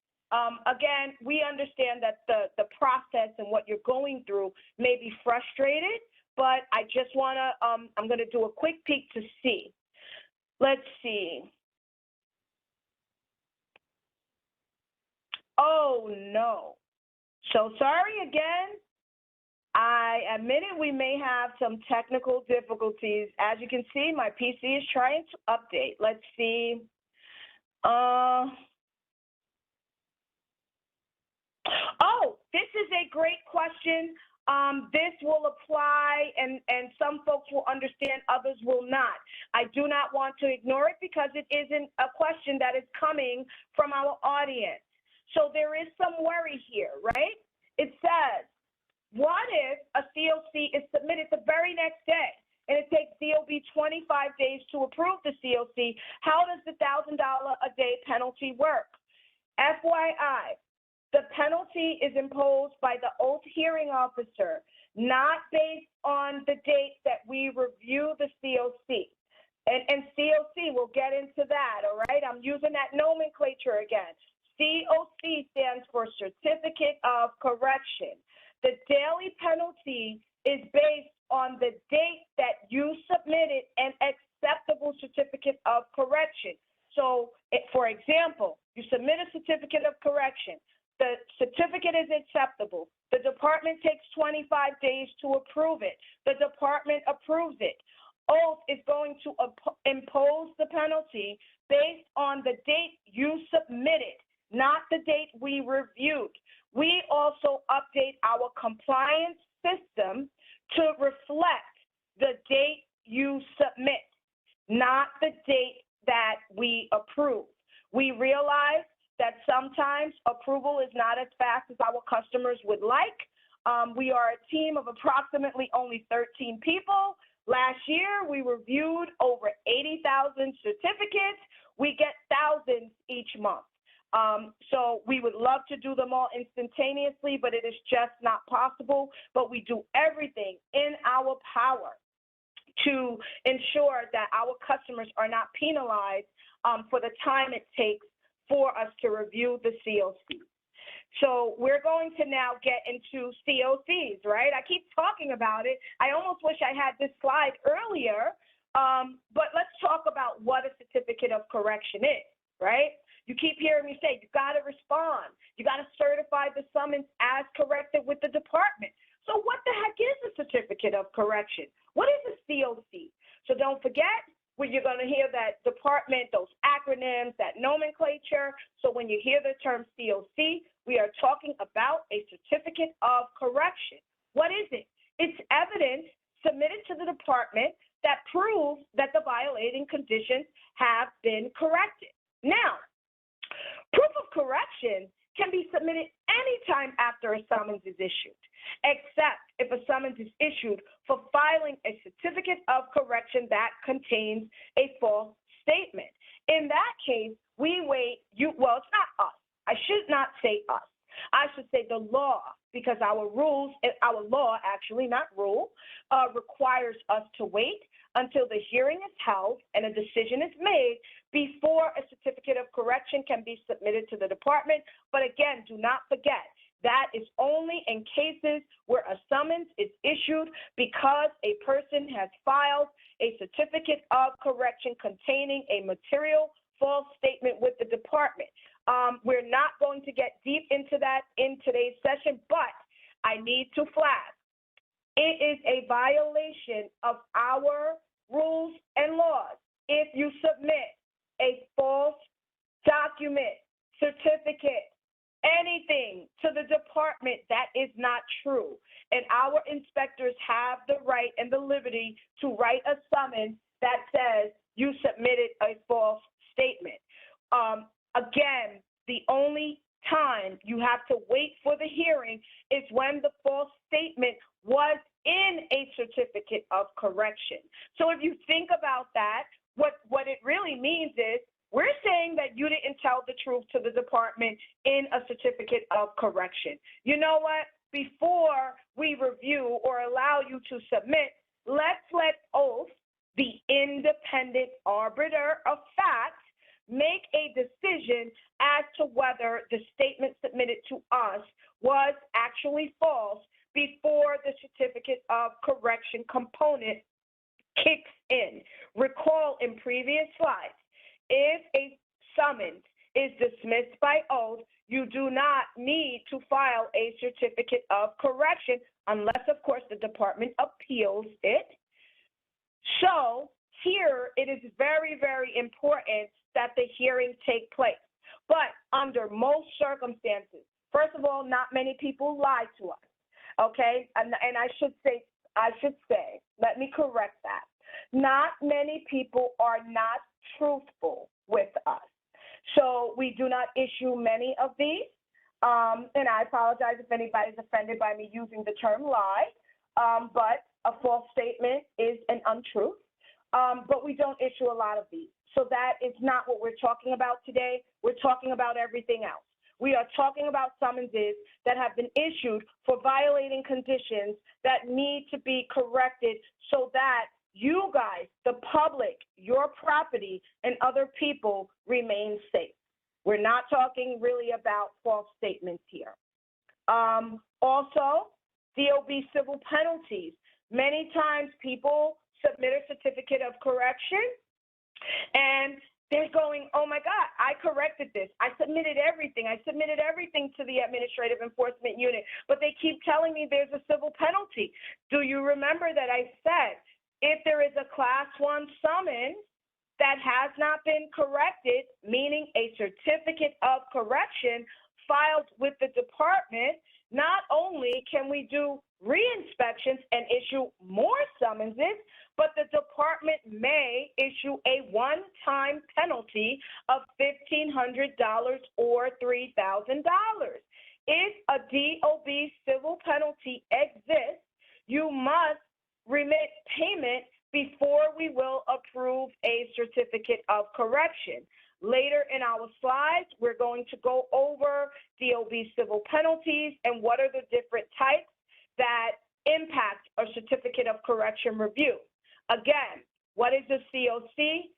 Again, we understand that the process and what you're going through may be frustrated, but I just want to, I'm going to do a quick peek to see. Let's see. Oh, no. So sorry again. I admit it, we may have some technical difficulties. As you can see, my PC is trying to update. Let's see. Oh, this is a great question. This will apply, and some folks will understand, others will not. I do not want to ignore it because it isn't a question that is coming from our audience. So there is some worry here, right? It says, what if a COC is submitted the very next day and it takes DOB 25 days to approve the COC? How does the $1,000 a day penalty work? FYI, the penalty is imposed by the oath hearing officer, not based on the date that we review the COC. And COC, we'll get into that, all right? I'm using that nomenclature again. COC stands for Certificate of Correction. The daily penalty is based on the date that you submitted an acceptable certificate of correction. So, for example, you submit a certificate of correction. The certificate is acceptable. The department takes 25 days to approve it. The department approves it. Oath is going to impose the penalty based on the date you submitted, not the date we reviewed. We also update our compliance system to reflect the date you submit, not the date that we approve. We realize that sometimes approval is not as fast as our customers would like. We are a team of approximately only 13 people. Last year, we reviewed over 80,000 certificates. We get thousands each month. So we would love to do them all instantaneously, but it is just not possible. But we do everything in our power to ensure that our customers are not penalized for the time it takes for us to review the COC. So we're going to now get into COCs, right? I keep talking about it. I almost wish I had this slide earlier, but let's talk about what a certificate of correction is, right? You keep hearing me say, you got to respond. You got to certify the summons as corrected with the department. So what the heck is a certificate of correction? What is a COC? So don't forget, when you're going to hear that department, those acronyms, that nomenclature. So when you hear the term COC, we are talking about a certificate of correction. What is it? It's evidence submitted to the department that proves that the violating conditions have been corrected. Now, proof of correction can be submitted anytime after a summons is issued, except if a summons is issued for filing a certificate of correction that contains a false statement. In that case, we wait, well, it's not us. I should not say us. I should say the law, because our law, actually, not rule, requires us to wait until the hearing is held and a decision is made before a certificate of correction can be submitted to the department. But again, do not forget, that is only in cases where a summons is issued because a person has filed a certificate of correction containing a material false statement with the department. We're not going to get deep into that in today's session, but I need to flag. It is a violation of our rules and laws if you submit a false document, certificate, anything to the department that is not true. And our inspectors have the right and the liberty to write a summons that says you submitted a false statement. Again, the only time you have to wait for the hearing is when the false statement was in a certificate of correction. So if you think about that, what it really means is we're saying that you didn't tell the truth to the department in a certificate of correction. You know what? Before we review or allow you to submit, let's let oath, the independent arbiter of facts, make a decision as to whether the statement submitted to us was actually false before the certificate of correction component kicks in. Recall in previous slides, if a summons is dismissed by oath, you do not need to file a certificate of correction unless, of course, the department appeals it. So here it is very, very important that the hearing take place. But under most circumstances, first of all, not many people lie to us, okay? And I should say, let me correct that. Not many people are not truthful with us. So we do not issue many of these. And I apologize if anybody's offended by me using the term lie, but a false statement is an untruth. But we don't issue a lot of these. So that is not what we're talking about today. We're talking about everything else. We are talking about summonses that have been issued for violating conditions that need to be corrected so that you guys, the public, your property, and other people remain safe. We're not talking really about false statements here. Also, DOB Civil Penalties. Many times people submit a certificate of correction and they're going, oh my God, I corrected this. I submitted everything. I submitted everything to the Administrative Enforcement Unit, but they keep telling me there's a civil penalty. Do you remember that I said if there is a Class 1 summons that has not been corrected, meaning a certificate of correction filed with the department, not only can we do re-inspections and issue more summonses, but the department may issue a one-time penalty of $1,500 or $3,000. If a DOB civil penalty exists, you must remit payment before we will approve a certificate of correction. Later in our slides, we're going to go over DOB civil penalties and what are the different types that impact a certificate of correction review. Again, what is a COC?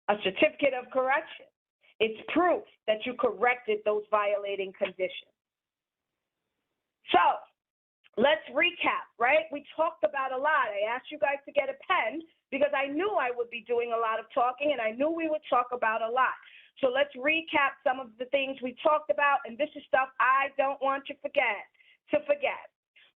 A certificate of correction. It's proof that you corrected those violating conditions. So let's recap, right? We talked about a lot. I asked you guys to get a pen because I knew I would be doing a lot of talking and I knew we would talk about a lot. So let's recap some of the things we talked about, and this is stuff I don't want you to forget.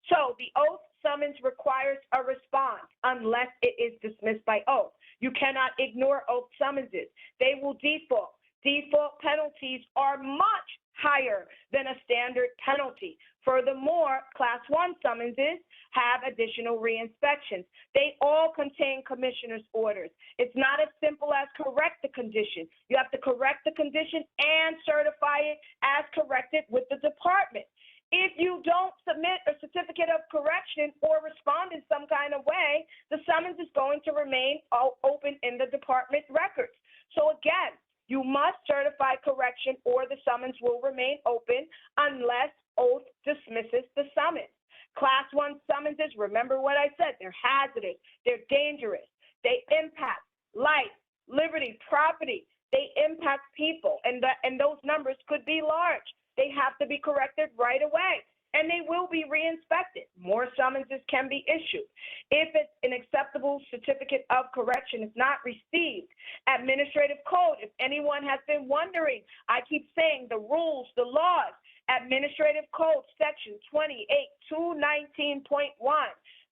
So the oath summons requires a response unless it is dismissed by oath. You cannot ignore oath summonses. They will default. Default penalties are much higher than a standard penalty. Furthermore, Class 1 summonses have additional re-inspections. They all contain commissioner's orders. It's not as simple as correct the condition. You have to correct the condition and certify it as corrected with the department. If you don't submit a certificate of correction or respond in some kind of way, the summons is going to remain open in the department records. So again, you must certify correction or the summons will remain open unless oath dismisses the summons. Class 1 summonses, remember what I said, they're hazardous, they're dangerous, they impact life, liberty, property, they impact people, and those numbers could be large. They have to be corrected right away, and they will be re-inspected. More summonses can be issued. If it's an acceptable certificate of correction is not received, administrative code, if anyone has been wondering, I keep saying the rules, the laws, administrative code section 28219.1,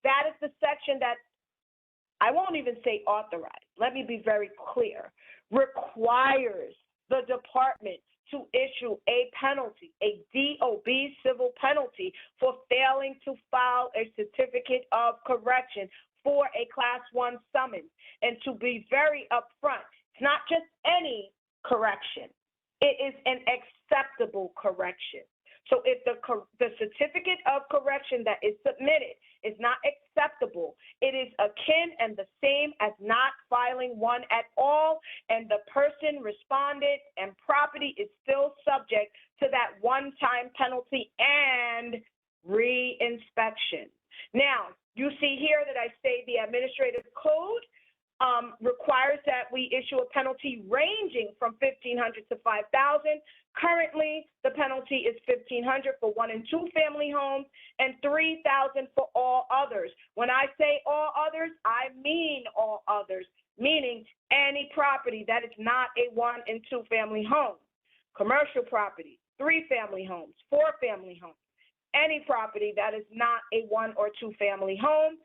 that is the section that, I won't even say authorized, let me be very clear, requires the department to issue a penalty, a DOB civil penalty for failing to file a certificate of correction for a Class 1 summons. And to be very upfront, it's not just any correction. It is an acceptable correction. So if the certificate of correction that is submitted is not acceptable, it is akin and the same as not filing one at all, and the person, respondent, and property is still subject to that one-time penalty and re-inspection. Now, you see here that I say the administrative code requires that we issue a penalty ranging from $1,500 to $5,000. Currently, the penalty is $1,500 for 1- and 2-family homes and $3,000 for all others. When I say all others, I mean all others, meaning any property that is not a 1- and 2-family home, commercial property, 3-family homes, 4-family homes, any property that is not a 1- or 2-family home.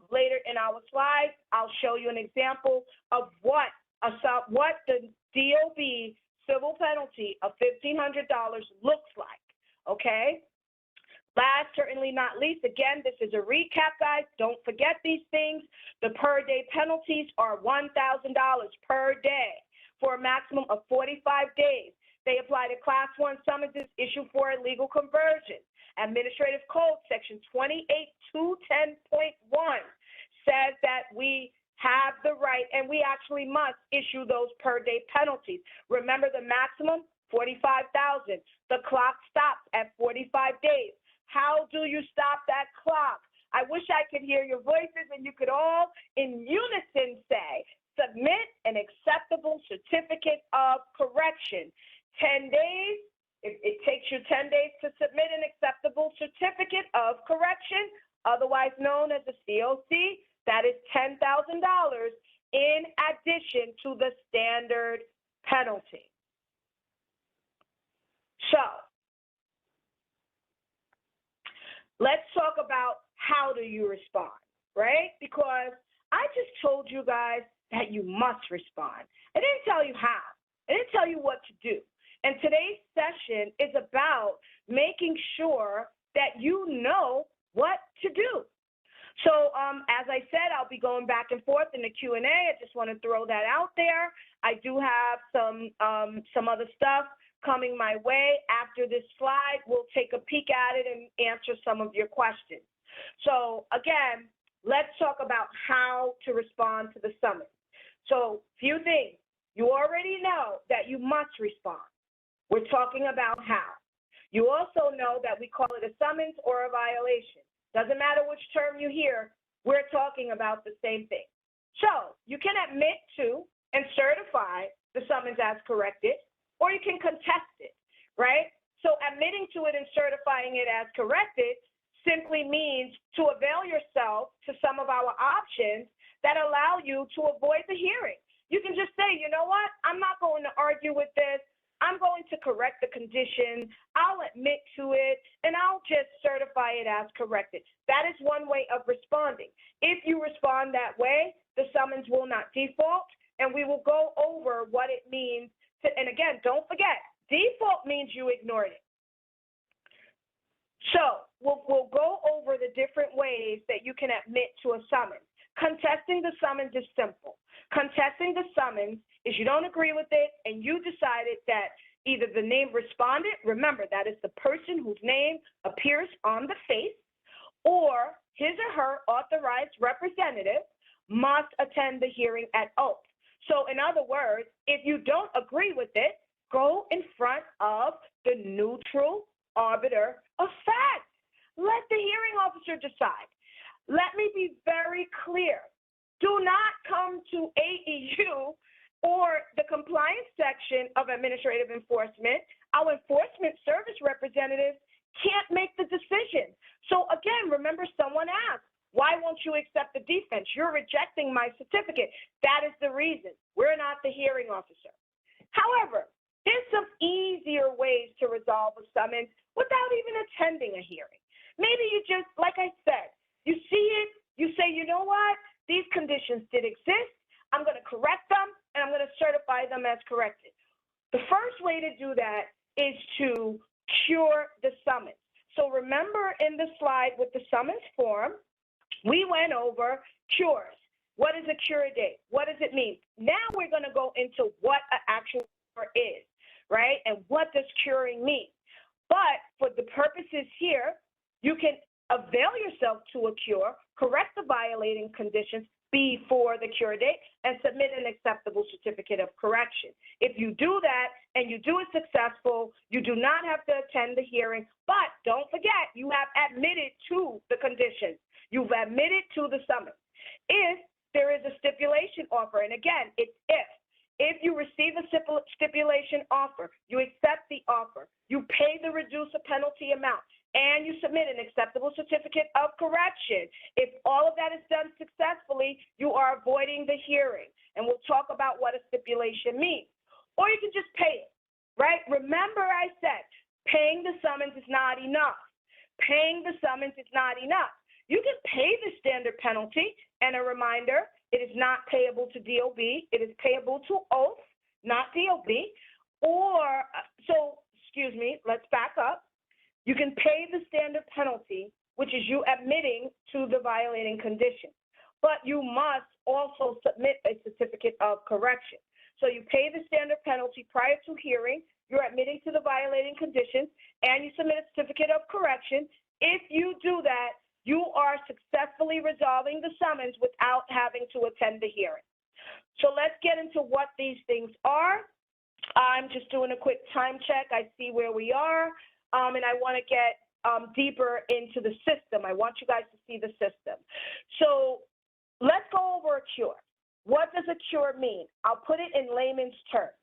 Later in our slides, I'll show you an example of what the DOB civil penalty of $1,500 looks like, okay? Last, certainly not least, again, this is a recap, guys. Don't forget these things. The per-day penalties are $1,000 per day for a maximum of 45 days. They apply to Class 1 summonses issued for illegal conversion. Administrative Code Section 28210.1 says that we have the right, and we actually must issue those per-day penalties. Remember the maximum, $45,000. The clock stops at 45 days. How do you stop that clock? I wish I could hear your voices and you could all in unison say, submit an acceptable certificate of correction. 10 days, it takes you 10 days to submit an acceptable certificate of correction, otherwise known as a COC. That is $10,000 in addition to the standard penalty. So, let's talk about how do you respond, right? Because I just told you guys that you must respond. I didn't tell you how. I didn't tell you what to do. And today's session is about making sure that you know what to do. So as I said, I'll be going back and forth in the Q&A. I just want to throw that out there. I do have some other stuff coming my way. After this slide, we'll take a peek at it and answer some of your questions. So again, let's talk about how to respond to the summons. So few things. You already know that you must respond. We're talking about how. You also know that we call it a summons or a violation. Doesn't matter which term you hear, we're talking about the same thing. So you can admit to and certify the summons as corrected, or you can contest it, right? So admitting to it and certifying it as corrected simply means to avail yourself to some of our options that allow you to avoid the hearing. You can just say, you know what, I'm not going to argue with this. I'm going to correct the condition, I'll admit to it, and I'll just certify it as corrected. That is one way of responding. If you respond that way, the summons will not default, and we will go over what it means to, and again, don't forget, Default means you ignored it. So we'll go over the different ways that you can admit to a summons. Contesting the summons is simple. Contesting the summons is you don't agree with it and you decided that either the name respondent, remember that is the person whose name appears on the face, or his or her authorized representative must attend the hearing at oath. So in other words, if you don't agree with it, go in front of the neutral arbiter of fact. Let the hearing officer decide. Let me be very clear. Do not come to AEU or the compliance section of administrative enforcement. Our enforcement service representatives can't make the decision. So again, remember someone asked, why won't you accept the defense? You're rejecting my certificate. That is the reason. We're not the hearing officer. However, there's some easier ways to resolve a summons without even attending a hearing. Maybe you just, like I said, you see it, you say, you know what? These conditions did exist. I'm going to correct them, and I'm going to certify them as corrected. The first way to do that is to cure the summons. So remember in the slide with the summons form, we went over cures. What is a cure date? What does it mean? Now we're going to go into what an actual cure is, right? And what does curing mean? But for the purposes here, you can avail yourself to a cure, correct the violating conditions before the cure date, and submit an acceptable certificate of correction. If you do that and you do it successful, you do not have to attend the hearing, but don't forget, you have admitted to the conditions. You've admitted to the summons. If there is a stipulation offer, and again, it's if you receive a stipulation offer, you accept the offer, you pay the reduced penalty amount, and you submit an acceptable certificate of correction. If all of that is done successfully, you are avoiding the hearing. And we'll talk about what a stipulation means. Or you can just pay it, right? Remember I said, paying the summons is not enough. Paying the summons is not enough. You can pay the standard penalty, and a reminder, it is not payable to DOB. It is payable to oath, not DOB. Let's back up. You can pay the standard penalty, which is you admitting to the violating condition, but you must also submit a certificate of correction. So you pay the standard penalty prior to hearing, you're admitting to the violating conditions, and you submit a certificate of correction. If you do that, you are successfully resolving the summons without having to attend the hearing. So let's get into what these things are. I'm just doing a quick time check. I see where we are, and I want to get deeper into the system. I want you guys to see the system. So let's go over a cure. What does a cure mean? I'll put it in layman's terms.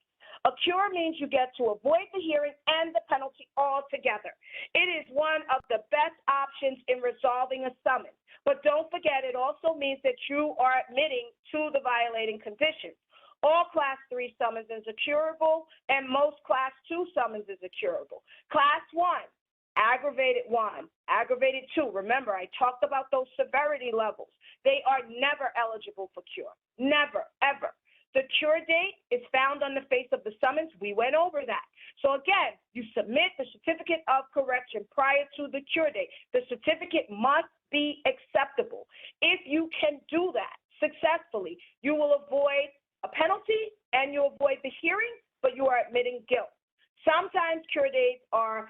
A cure means you get to avoid the hearing and the penalty altogether. It is one of the best options in resolving a summons. But don't forget, it also means that you are admitting to the violating conditions. All Class 3 summonses are curable, and most Class 2 summonses are curable. Class 1, Aggravated 1, Aggravated 2. Remember, I talked about those severity levels. They are never eligible for cure. Never, ever. The cure date is found on the face of the summons. We went over that. So again, you submit the certificate of correction prior to the cure date. The certificate must be acceptable. If you can do that successfully, you will avoid a penalty and you avoid the hearing, but you are admitting guilt. Sometimes cure dates are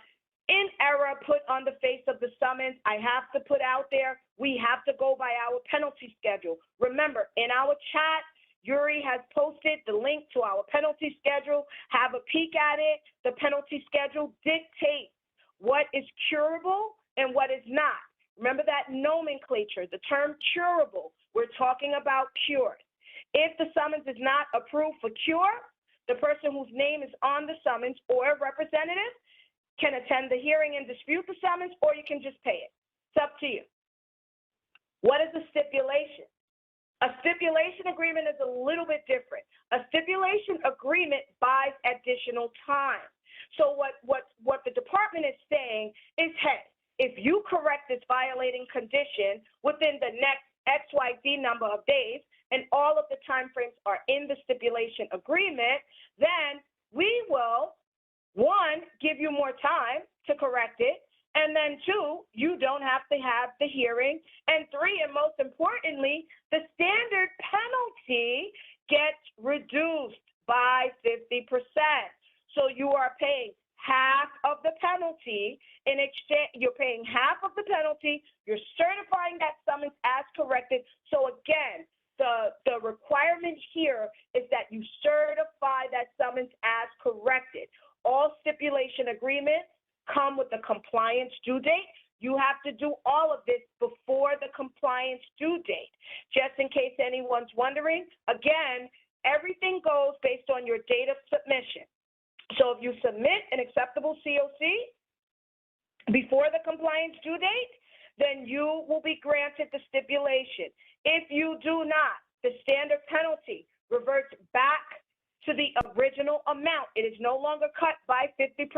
in error put on the face of the summons. I have to put out there, we have to go by our penalty schedule. Remember, in our chat, Yuri has posted the link to our penalty schedule. Have a peek at it. The penalty schedule dictates what is curable and what is not. Remember that nomenclature, the term curable, we're talking about cured. If the summons is not approved for cure, the person whose name is on the summons or a representative can attend the hearing and dispute the summons, or you can just pay it. It's up to you. What is a stipulation? A stipulation agreement is a little bit different. A stipulation agreement buys additional time. So what the department is saying is, hey, if you correct this violating condition within the next XYZ number of days, and all of the timeframes are in the stipulation agreement, then we will One, give you more time to correct it. And then two, you don't have to have the hearing. And three, and most importantly, the standard penalty gets reduced by 50%. So you are paying half of the penalty. In exchange, you're paying half of the penalty. You're certifying that summons as corrected. So again, the requirement here is that you certify that summons as corrected. All stipulation agreements come with a compliance due date. You have to do all of this before the compliance due date. Just in case anyone's wondering, again, everything goes based on your date of submission. So if you submit an acceptable COC before the compliance due date, then you will be granted the stipulation. If you do not, the standard penalty reverts back to the original amount. It is no longer cut by 50%.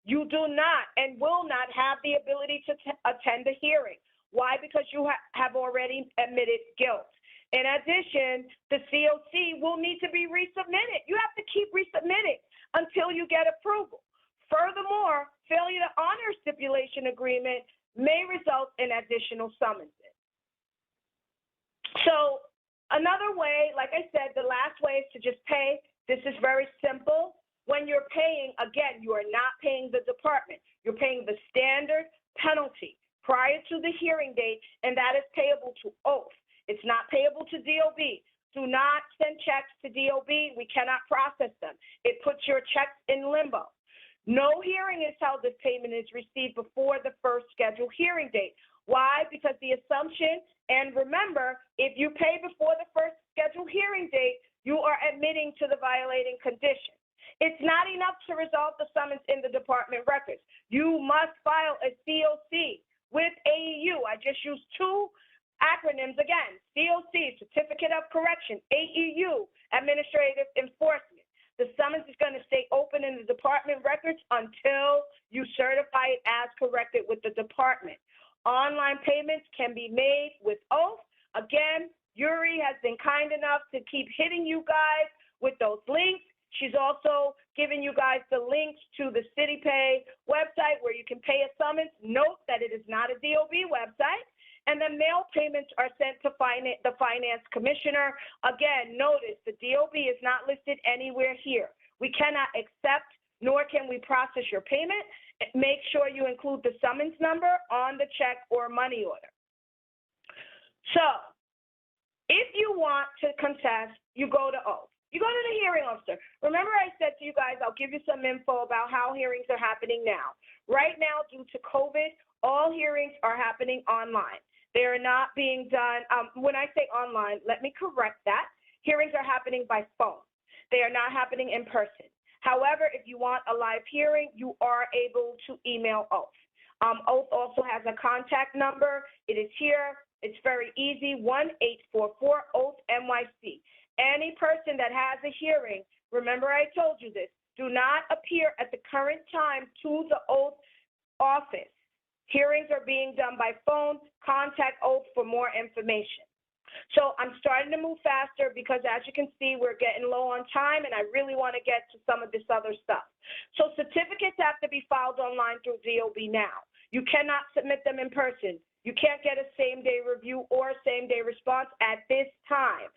You do not and will not have the ability to attend a hearing. Why? Because you have already admitted guilt. In addition, the COC will need to be resubmitted. You have to keep resubmitting until you get approval. Furthermore, failure to honor stipulation agreement may result in additional summonses. So another way, like I said, the last way is to just pay. This is very simple. When you're paying, again, you are not paying the department. You're paying the standard penalty prior to the hearing date, and that is payable to oath. It's not payable to DOB. Do not send checks to DOB. We cannot process them. It puts your checks in limbo. No hearing is held if payment is received before the first scheduled hearing date. Why? Because the assumption, and remember, if you pay before the first scheduled hearing date, you are admitting to the violating condition. It's not enough to resolve the summons in the department records. You must file a COC with AEU. I just used two acronyms again: COC, Certificate of Correction, AEU, Administrative Enforcement. The summons is going to stay open in the department records until you certify it as corrected with the department. Online payments can be made with oath. Again, Yuri has been kind enough to keep hitting you guys with those links. She's also giving you guys the links to the CityPay website where you can pay a summons. Note that it is not a DOB website. And then mail payments are sent to the finance commissioner. Again, notice the DOB is not listed anywhere here. We cannot accept, nor can we process your payment. Make sure you include the summons number on the check or money order. So if you want to contest, you go to oath. You go to the hearing officer. Remember I said to you guys, I'll give you some info about how hearings are happening now. Right now, due to COVID, all hearings are happening online. They are not being done, when I say online, let me correct that. Hearings are happening by phone. They are not happening in person. However, if you want a live hearing, you are able to email oath. Oath also has a contact number. It is here. It's very easy, 1-844-OATH-NYC. Any person that has a hearing, remember I told you this, do not appear at the current time to the oath office. Hearings are being done by phone. Contact oath for more information. So I'm starting to move faster because, as you can see, we're getting low on time, and I really want to get to some of this other stuff. So certificates have to be filed online through DOB now. You cannot submit them in person. You can't get a same-day review or same-day response at this time.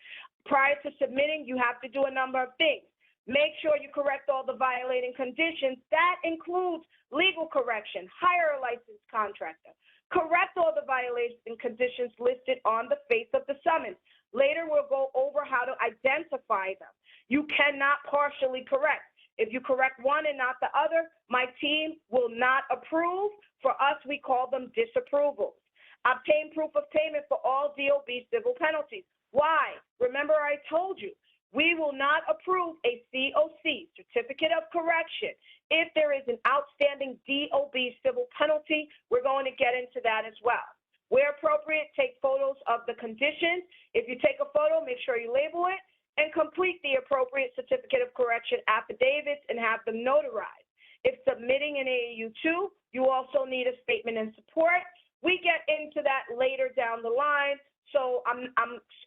Prior to submitting, you have to do a number of things. Make sure you correct all the violating conditions. That includes legal correction, hire a licensed contractor. Correct all the violation conditions listed on the face of the summons. Later, we'll go over how to identify them. You cannot partially correct. If you correct one and not the other, my team will not approve. For us, we call them disapprovals. Obtain proof of payment for all DOB civil penalties. Why? Remember I told you, we will not approve a COC, Certificate of Correction, if there is an outstanding DOB civil penalty. We're going to get into that as well. Where appropriate, take photos of the conditions. If you take a photo, make sure you label it and complete the appropriate Certificate of Correction affidavits and have them notarized. If submitting an AEU-2, you also need a statement in support. We get into that later down the line. So I'm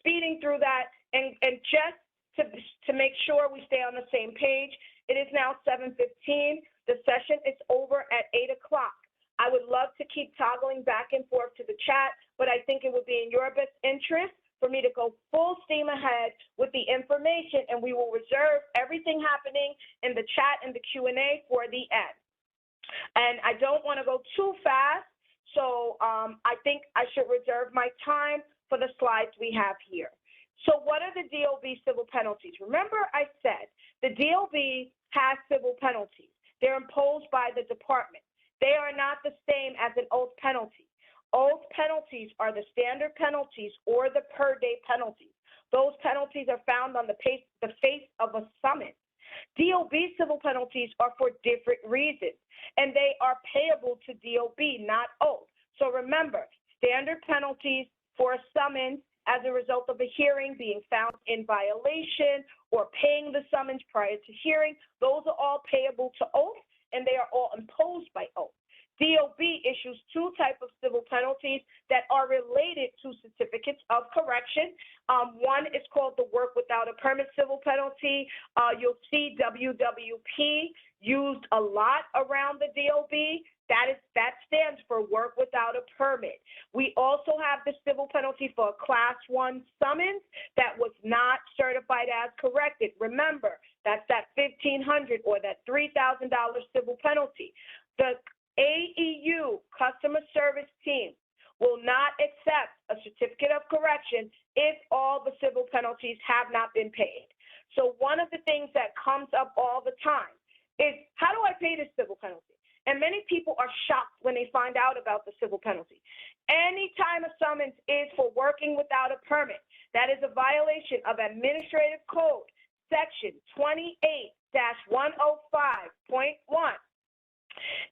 speeding through that, and just to make sure we stay on the same page, It is now 7:15. The session is over at 8 o'clock. I would love to keep toggling back and forth to the chat, but I think it would be in your best interest for me to go full steam ahead with the information, and we will reserve everything happening in the chat and the Q&A for the end. And I don't want to go too fast, so I think I should reserve my time for the slides we have here. So what are the DOB civil penalties? Remember I said the DOB has civil penalties. They're imposed by the department. They are not the same as an oath penalty. Oath penalties are the standard penalties or the per day penalties. Those penalties are found on the face of a summons. DOB civil penalties are for different reasons, and they are payable to DOB, not oath. So remember, standard penalties for a summons as a result of a hearing being found in violation or paying the summons prior to hearing, those are all payable to oath, and they are all imposed by oath. DOB issues two types of civil penalties that are related to certificates of correction. One is called the work without a permit civil penalty. You'll see WWP used a lot around the DOB. That stands for work without a permit. We also have the civil penalty for a Class 1 summons that was not certified as corrected. Remember, that's that $1,500 or that $3,000 civil penalty. The AEU, Customer Service Team, will not accept a certificate of correction if all the civil penalties have not been paid. So one of the things that comes up all the time is, how do I pay this civil penalty? And many people are shocked when they find out about the civil penalty. Anytime a summons is for working without a permit, that is a violation of Administrative Code, Section 28-105.1.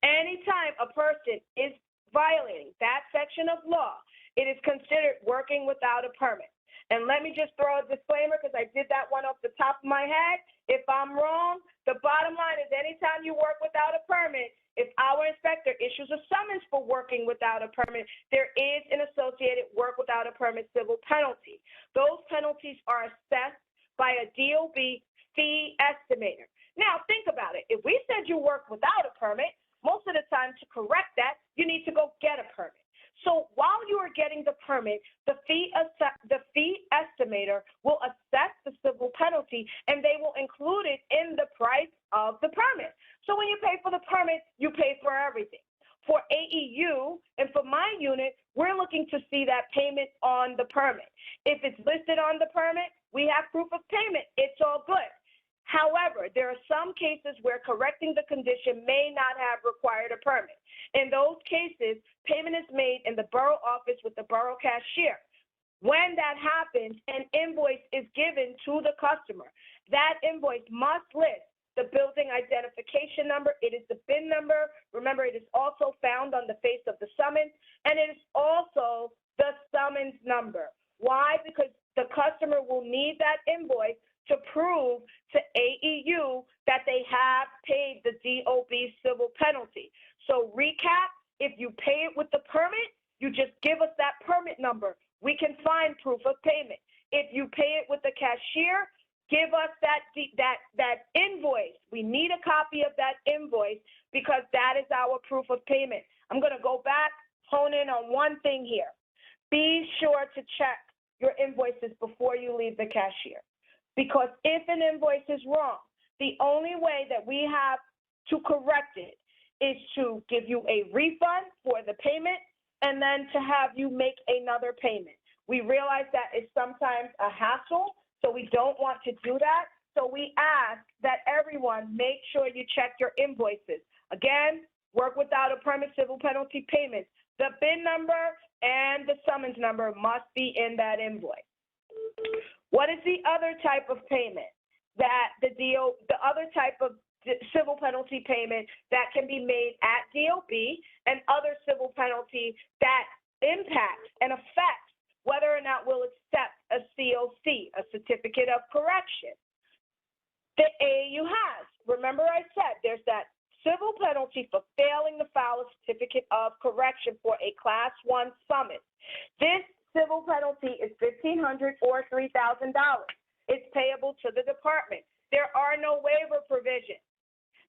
Anytime a person is violating that section of law, it is considered working without a permit. And let me just throw a disclaimer, because I did that one off the top of my head. If I'm wrong, the bottom line is anytime you work without a permit, if our inspector issues a summons for working without a permit, there is an associated work without a permit civil penalty. Those penalties are assessed by a DOB fee estimator. Now, think about it. If we said you work without a permit, most of the time to correct that, you need to go get a permit. So while you are getting the permit, the fee estimator will assess the civil penalty, and they will include it in the price of the permit. So when you pay for the permit, you pay for everything. For AEU and for my unit, we're looking to see that payment on the permit. If it's listed on the permit, we have proof of payment. It's all good. However, there are some cases where correcting the condition may not have required a permit. In those cases, payment is made in the borough office with the borough cashier. When that happens, an invoice is given to the customer. That invoice must list the building identification number. It is the BIN number. Remember, it is also found on the face of the summons, and it is also the summons number. Why? Because the customer will need that invoice to prove to AEU that they have paid the DOB civil penalty. So recap, if you pay it with the permit, you just give us that permit number. We can find proof of payment. If you pay it with the cashier, give us that invoice. We need a copy of that invoice because that is our proof of payment. I'm going to go back, hone in on one thing here. Be sure to check your invoices before you leave the cashier. Because if an invoice is wrong, the only way that we have to correct it is to give you a refund for the payment and then to have you make another payment. We realize that is sometimes a hassle, so we don't want to do that. So we ask that everyone make sure you check your invoices. Again, work without a permit civil penalty payments. The BIN number and the summons number must be in that invoice. What is the other type of payment that the other type of civil penalty payment that can be made at DOB and other civil penalty that impacts and affects whether or not we'll accept a COC, a certificate of correction? The AEU has. Remember I said there's that civil penalty for failing to file a certificate of correction for a Class 1 summons. This civil penalty is $1,500 or $3,000. It's payable to the department. There are no waiver provisions.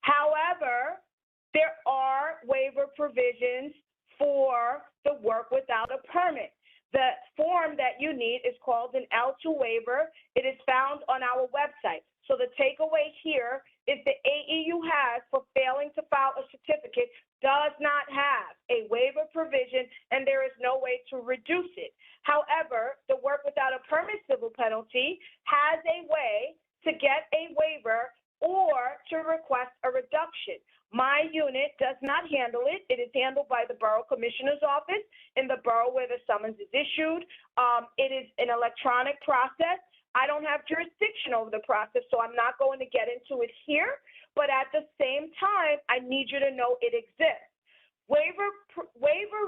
However, there are waiver provisions for the work without a permit. The form that you need is called an L2 waiver. It is found on our website. So the takeaway here is the AEU has for failing to file a certificate does not have a waiver provision, and there is no way to reduce it. However, the work without a permit civil penalty has a way to get a waiver or to request a reduction. My unit does not handle it. It is handled by the Borough Commissioner's Office in the borough where the summons is issued. It is an electronic process. I don't have jurisdiction over the process, so I'm not going to get into it here. But at the same time, I need you to know it exists. Waiver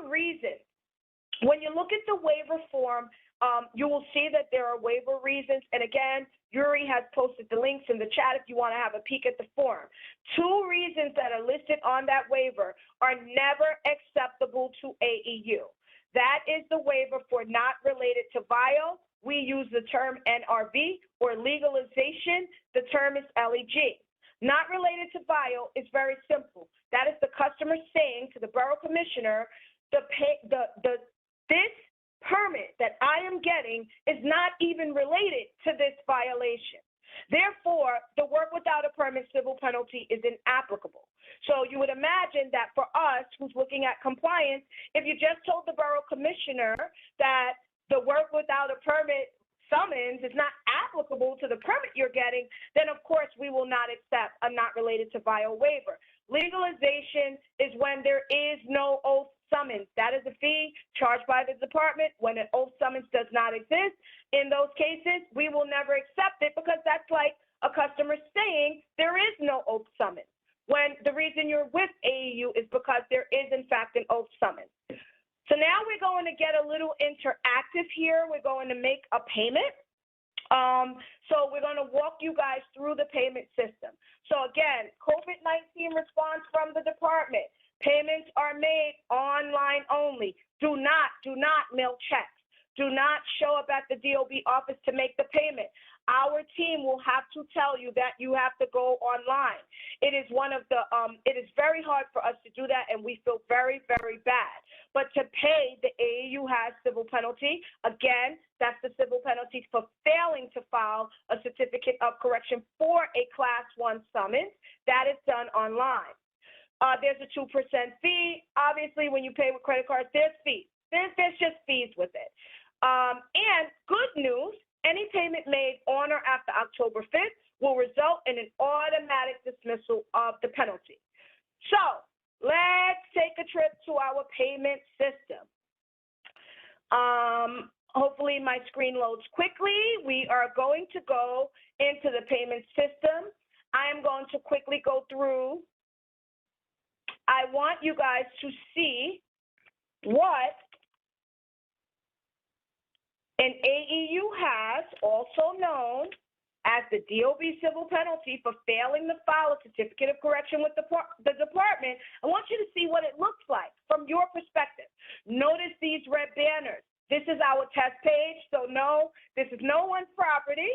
reasons. When you look at the waiver form, you will see that there are waiver reasons. And again, Yuri has posted the links in the chat if you want to have a peek at the form. 2 reasons that are listed on that waiver are never acceptable to AEU. That is the waiver for not related to VIO. We use the term NRV, or legalization. The term is LEG. Not related to VIO is very simple. That is the customer saying to the Borough Commissioner, this permit that I am getting is not even related to this violation. Therefore, the work without a permit civil penalty is inapplicable. So you would imagine that for us who's looking at compliance, if you just told the Borough Commissioner that the work without a permit summons is not applicable to the permit you're getting, then of course we will not accept a not related to VIO waiver. Legalization is when there is no oath summons. That is a fee charged by the department when an oath summons does not exist. In those cases, we will never accept it because that's like a customer saying there is no oath summons, when the reason you're with AEU is because there is in fact an oath summons. So now we're going to get a little interactive here. We're going to make a payment. So we're going to walk you guys through the payment system. So again, COVID-19 response from the department. Payments are made online only. Do not mail checks. Do not show up at the DOB office to make the payment. Our team will have to tell you that you have to go online. It is it is very hard for us to do that, and we feel very, very bad. But to pay, the AEU has civil penalty. Again, that's the civil penalty for failing to file a certificate of correction for a Class 1 summons. That is done online. There's a 2% fee. Obviously, when you pay with credit cards, there's fees. There's just fees with it. And good news, any payment made on or after October 5th will result in an automatic dismissal of the penalty. So let's take a trip to our payment system. Hopefully my screen loads quickly. We are going to go into the payment system. I am going to quickly go through. I want you guys to see what an AEU has, also known as the DOB Civil Penalty for failing to file a certificate of correction with the department. I want you to see what it looks like from your perspective. Notice these red banners. This is our test page, so no, this is no one's property,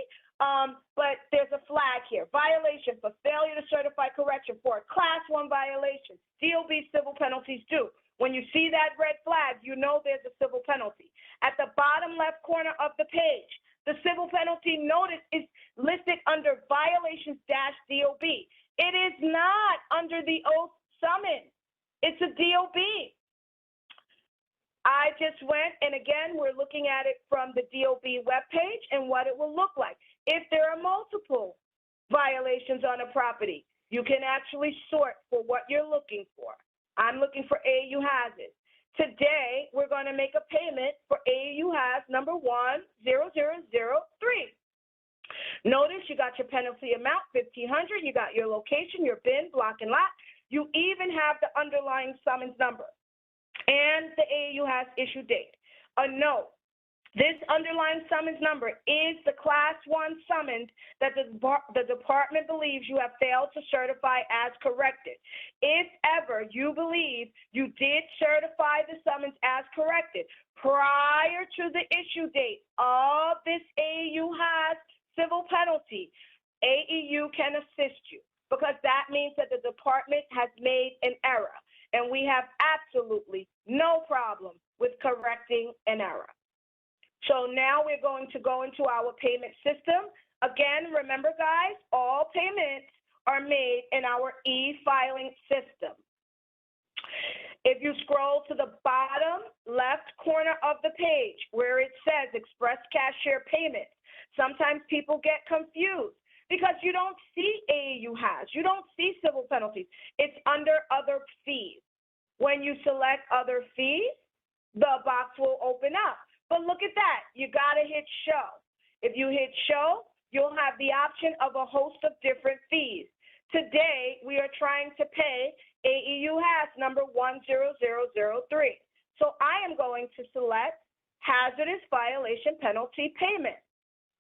but there's a flag here. Violation for failure to certify correction for a Class 1 violation. DOB civil penalties due. When you see that red flag, you know there's a civil penalty. At the bottom left corner of the page, the civil penalty notice is listed under violations-DOB. It is not under the oath summons. It's a DOB. I just went, and again, we're looking at it from the DOB webpage and what it will look like. If there are multiple violations on a property, you can actually sort for what you're looking for. I'm looking for AEU hazard. Today, we're going to make a payment for AEU hazard number 10003. Notice you got your penalty amount, $1,500. You got your location, your bin, block, and lot. You even have the underlying summons number and the AEU has issue date. A note. This underlying summons number is the Class 1 summons that the department believes you have failed to certify as corrected. If ever you believe you did certify the summons as corrected prior to the issue date of this AEU has civil penalty, AEU can assist you. because that means that the department has made an error, and we have absolutely no problem with correcting an error. So now we're going to go into our payment system. Again, remember, guys, all payments are made in our e-filing system. If you scroll to the bottom left corner of the page where it says Express Cashier Payments, sometimes people get confused because you don't see AEU has, you don't see civil penalties. It's under other fees. When you select other fees, the box will open up. But look at that, you gotta hit show. If you hit show, you'll have the option of a host of different fees. Today, we are trying to pay AEU has number 10003. So I am going to select hazardous violation penalty payment.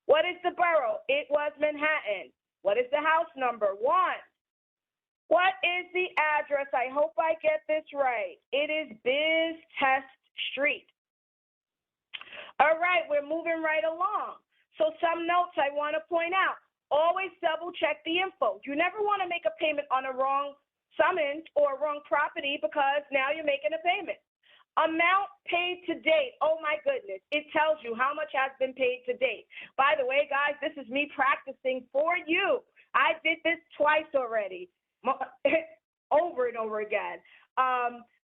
What is the borough? It was Manhattan. What is the house number? 1. What is the address? I hope I get this right. It is Biz Test Street. All right, we're moving right along. So some notes I want to point out. Always double check the info. You never want to make a payment on a wrong summons or a wrong property because now you're making a payment. Amount paid to date. Oh my goodness. It tells you how much has been paid to date. By the way, guys, this is me practicing for you. I did this twice already, over and over again.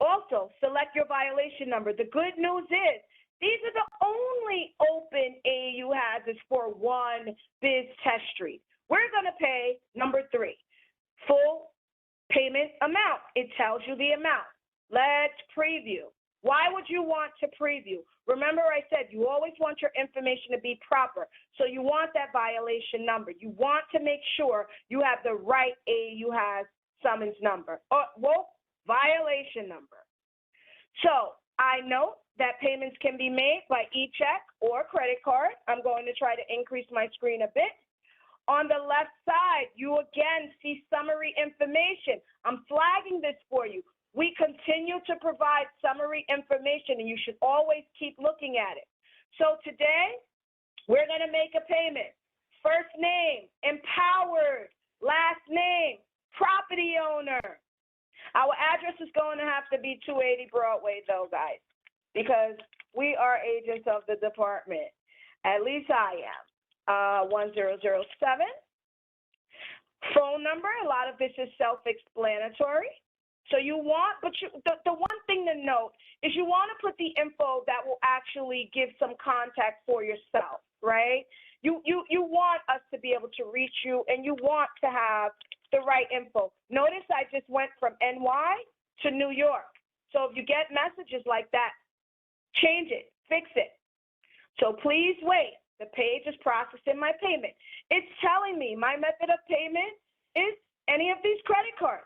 Also, select your violation number. The good news is these are the only open AEU hazards for 1 Biz Test Street. We're going to pay number 3, full payment amount. It tells you the amount. Let's preview. Why would you want to preview? Remember I said you always want your information to be proper. So you want that violation number. You want to make sure you have the right AEU has summons number. Violation number. So I note that payments can be made by e-check or credit card. I'm going to try to increase my screen a bit. On the left side, you again see summary information. I'm flagging this for you. We continue to provide summary information, and you should always keep looking at it. So today, we're going to make a payment. First name, Empowered. Last name, property owner. Our address is going to have to be 280 Broadway, though, guys, because we are agents of the department. At least I am. 1007. Phone number, a lot of this is self-explanatory. So you want, but the one thing to note is you want to put the info that will actually give some contact for yourself, right? You want us to be able to reach you, and you want to have the right info. Notice I just went from NY to New York. So if you get messages like that, change it, fix it. So please wait. The page is processing my payment. It's telling me my method of payment is any of these credit cards.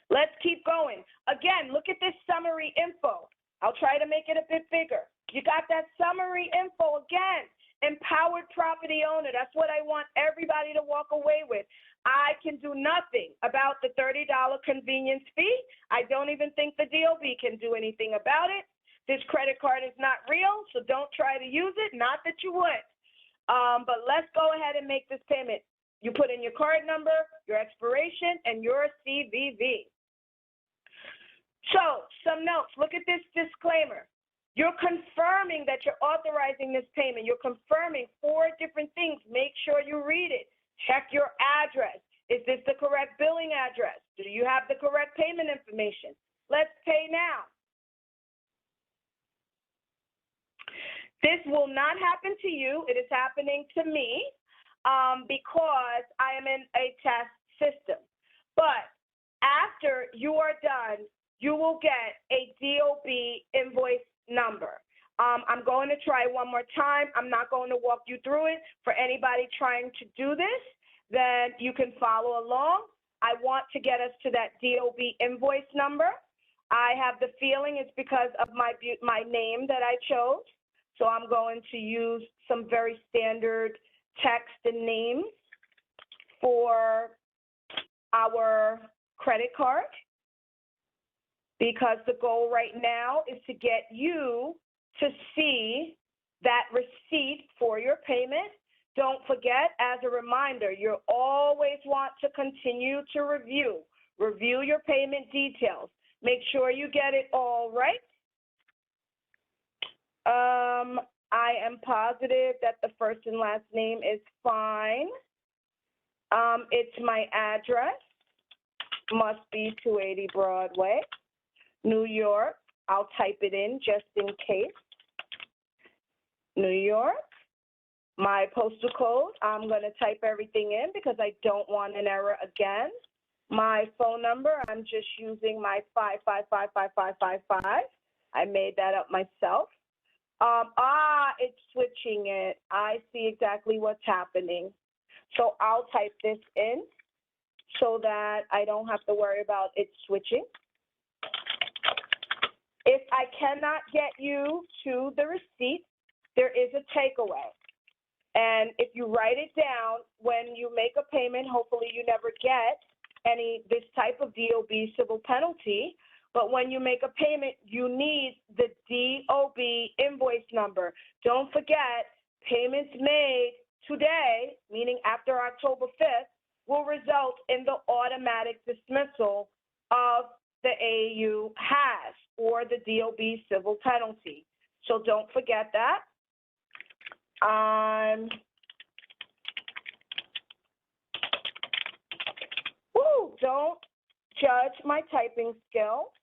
Let's keep going. Again, look at this summary info. I'll try to make it a bit bigger. You got that summary info again. Empowered property owner. That's what I want everybody to walk away with. I can do nothing about the $30 convenience fee. I don't even think the DOB can do anything about it. This credit card is not real, so don't try to use it. Not that you would. But let's go ahead and make this payment. You put in your card number, your expiration, and your CVV. So some notes. Look at this disclaimer. You're confirming that you're authorizing this payment. You're confirming 4 different things. Make sure you read it. Check your address. Is this the correct billing address? Do you have the correct payment information? Let's pay now. This will not happen to you. It is happening to me because I am in a test system. But after you are done, you will get a DOB invoice number. I'm going to try one more time. I'm not going to walk you through it. For anybody trying to do this, then you can follow along. I want to get us to that DOB invoice number. I have the feeling it's because of my name that I chose. So I'm going to use some very standard text and names for our credit card, because the goal right now is to get you to see that receipt for your payment. Don't forget, as a reminder, you always want to continue to review your payment details. Make sure you get it all right. I am positive that the first and last name is fine. It's my address. Must be 280 Broadway, New York. I'll type it in just in case. New York. My postal code, I'm going to type everything in because I don't want an error again. My phone number, I'm just using my 5555555. I made that up myself. It's switching it. I see exactly what's happening. So I'll type this in so that I don't have to worry about it switching. If I cannot get you to the receipt, there is a takeaway. And if you write it down, when you make a payment, hopefully you never get this type of DOB civil penalty, but when you make a payment, you need the DOB invoice number. Don't forget, payments made today, meaning after October 5th, will result in the automatic dismissal of the AEU has or the DOB civil penalty. So don't forget that. Don't judge my typing skill.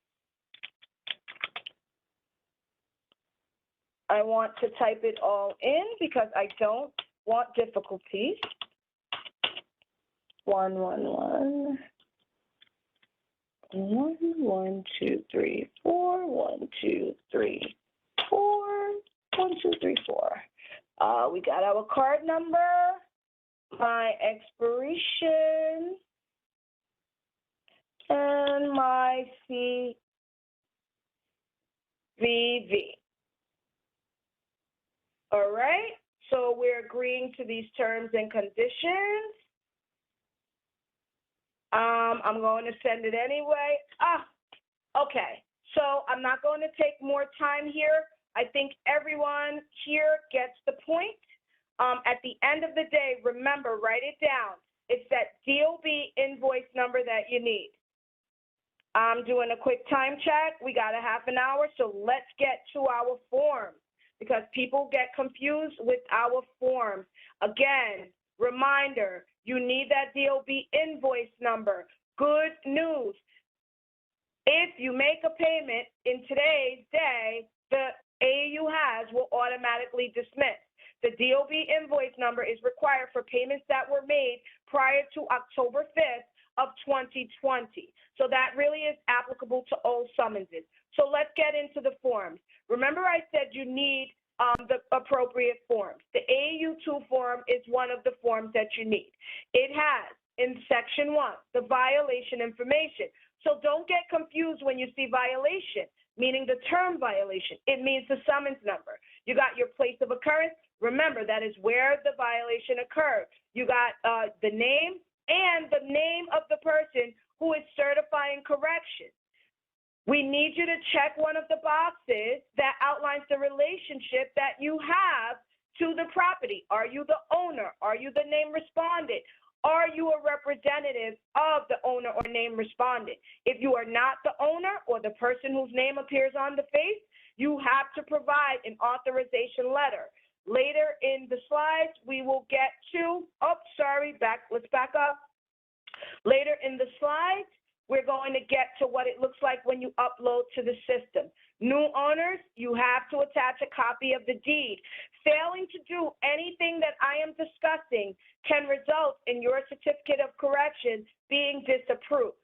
I want to type it all in because I don't want difficulties. 111. 1, 1, 2, 3, 4. 1, 2, 3, 4. 1, 2, 3, 4. We got our card number, my expiration, and my CVV. All right, so we're agreeing to these terms and conditions. I'm going to send it anyway. Okay, so I'm not going to take more time here. I think everyone here gets the point. At the end of the day, remember, write it down. It's that DOB invoice number that you need. I'm doing a quick time check. We got a half an hour, so let's get to our forms because people get confused with our forms. Again, reminder, you need that DOB invoice number. Good news. If you make a payment in today's day, the AEU will automatically dismiss. The DOB invoice number is required for payments that were made prior to October 5th of 2020. So that really is applicable to all summonses. So let's get into the forms. Remember I said you need the appropriate forms. The AEU 2 form is one of the forms that you need. It has, in Section 1, the violation information. So don't get confused when you see violation, meaning the term violation. It means the summons number. You got your place of occurrence. Remember, that is where the violation occurred. You got the name and the name of the person who is certifying correction. We need you to check one of the boxes that outlines the relationship that you have to the property. Are you the owner? Are you the named respondent? Are you a representative of the owner or named respondent? If you are not the owner or the person whose name appears on the face, you have to provide an authorization letter. Later in the slides, we will get to, let's back up. Later in the slides, we're going to get to what it looks like when you upload to the system. New owners, you have to attach a copy of the deed. Failing to do anything that I am discussing can result in your certificate of correction being disapproved.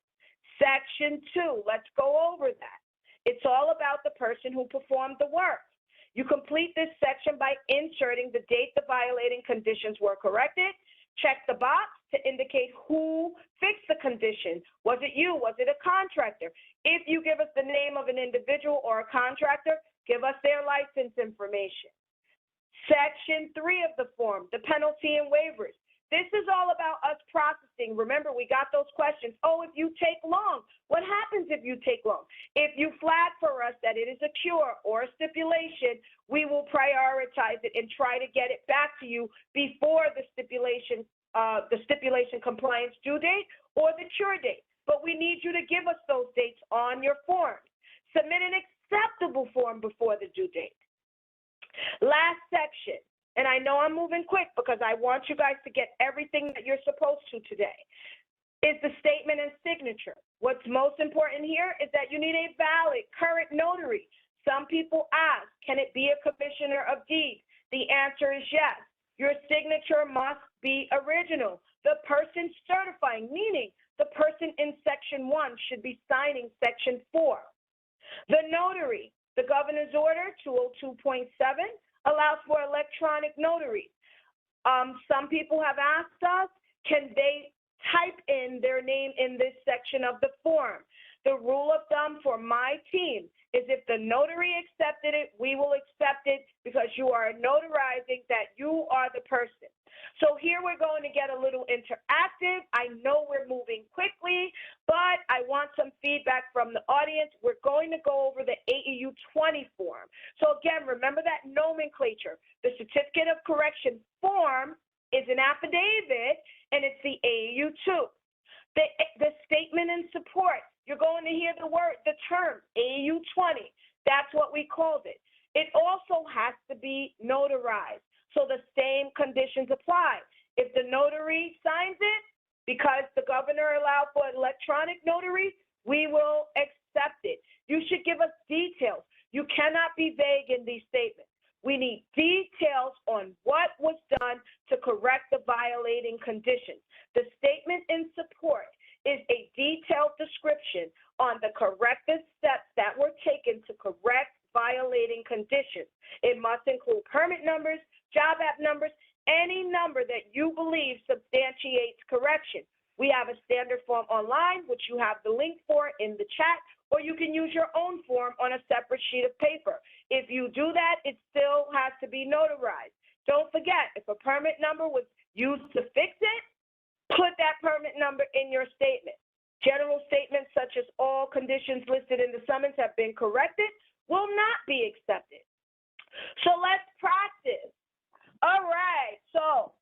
Section 2, let's go over that. It's all about the person who performed the work. You complete this section by inserting the date the violating conditions were corrected. Check the box to indicate who fixed the condition. Was it you? Was it a contractor? If you give us the name of an individual or a contractor, give us their license information. Section 3 of the form, the penalty and waivers. This is all about us processing Remember, we got those questions. Oh, if you take long, what happens if you take long? If you flag for us that it is a cure or a stipulation, we will prioritize it and try to get it back to you before the stipulation compliance due date or the cure date. But we need you to give us those dates on your form. Submit an acceptable form before the due date. Last section, and I know I'm moving quick because I want you guys to get everything that you're supposed to today, is the statement and signature. What's most important here is that you need a valid, current notary. Some people ask, can it be a commissioner of deeds? The answer is yes. Your signature must be original. The person certifying, meaning the person in Section 1 should be signing Section 4. The notary, the Governor's Order 202.7 allows for electronic notaries. Some people have asked us, can they type in their name in this section of the form? The rule of thumb for my team is if the notary accepted it, we will accept it because you are notarizing that you are the person. So here we're going to get a little interactive. I know we're moving quickly, but I want some feedback from the audience. We're going to go over the AEU 20 form. So again, remember that nomenclature. The certificate of correction form is an affidavit, and it's the AEU 2. The statement in support, you're going to hear the term AEU 20. That's what we called it. It also has to be notarized. So the same conditions apply. If the notary signs it, because the governor allowed for electronic notary, we will accept it. You should give us details. You cannot be vague in these statements. We need details on what was done to correct the violating conditions. The statement in support is a detailed description on the corrective steps that were taken to correct violating conditions. It must include permit numbers, job app numbers, any number that you believe substantiates correction. We have a standard form online, which you have the link for in the chat, or you can use your own form on a separate sheet of paper. If you do that, it still has to be notarized. Don't forget, if a permit number was used to fix it, put that permit number in your statement. General statements such as all conditions listed in the summons have been corrected will not be accepted. So let's practice. All right, so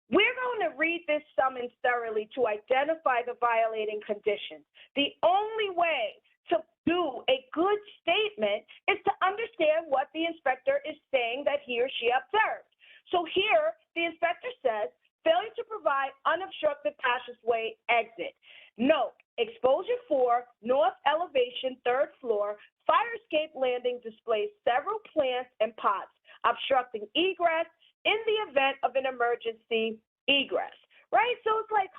we're going to read this summons thoroughly to identify the violating conditions. The only way to do a good statement is to understand what the inspector is saying that he or she observed. So here, the inspector says, failure to provide unobstructed passageway exit. Note, exposure 4, north elevation, 3rd floor, fire escape landing displays several plants and pots, obstructing egress in the event of an emergency egress, right? So it's like,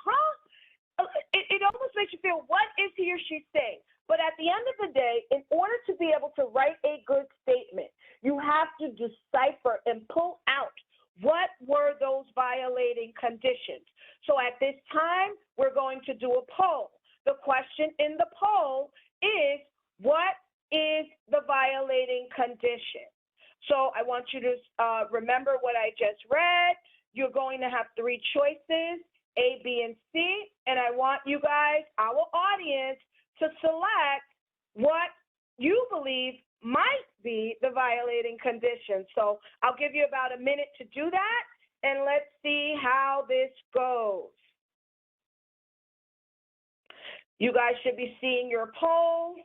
it almost makes you feel, what is he or she saying? But at the end of the day, in order to be able to write a good statement, you have to decipher and pull out what were those violating conditions. So at this time, we're going to do a poll. The question in the poll is, what is the violating condition? So I want you to remember what I just read. You're going to have 3 choices, A, B, and C, and I want you guys, our audience, to select what you believe might be the violating condition. So I'll give you about a minute to do that, and let's see how this goes. You guys should be seeing your poll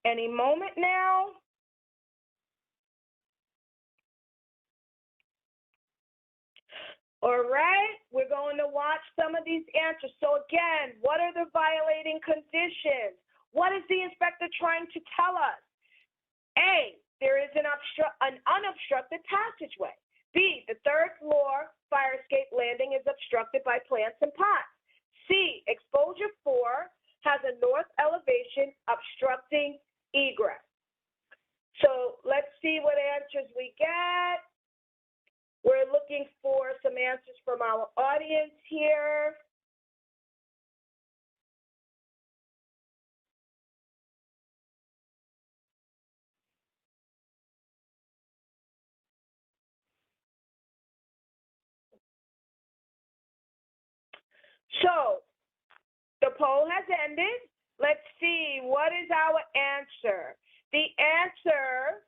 any moment now. All right, we're going to watch some of these answers. So again, what are the violating conditions? What is the inspector trying to tell us? A, there is an unobstructed passageway. B, the 3rd floor fire escape landing is obstructed by plants and pots. C, exposure 4 has a north elevation obstructing egress. So let's see what answers we get. We're looking for some answers from our audience here. So poll has ended. Let's see, what is our answer? The answer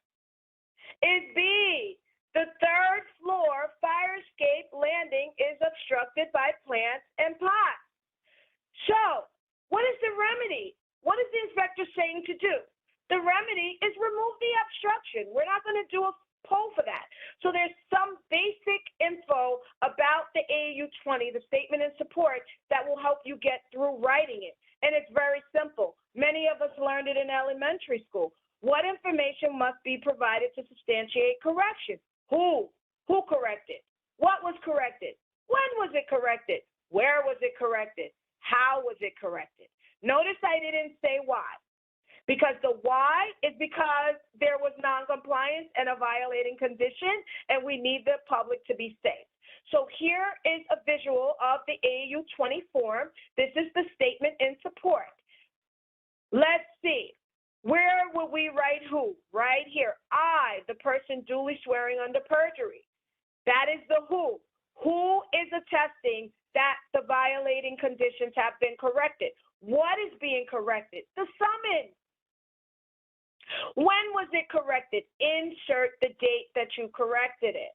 is B. The third floor fire escape landing is obstructed by plants and pots. So, what is the remedy? What is the inspector saying to do? The remedy is remove the obstruction. We're not going to do a poll for that. So there's some basic info about the AEU 20, the statement in support, that will help you get through writing it. And it's very simple. Many of us learned it in elementary school. What information must be provided to substantiate correction? Who? Who corrected? What was corrected? When was it corrected? Where was it corrected? How was it corrected? Notice I didn't say why. Because the why is because there was noncompliance and a violating condition, and we need the public to be safe. So here is a visual of the AEU 20 form. This is the statement in support. Let's see. Where will we write who? Right here. I, the person duly swearing under perjury. That is the who. Who is attesting that the violating conditions have been corrected? What is being corrected? The summons. When was it corrected? Insert the date that you corrected it.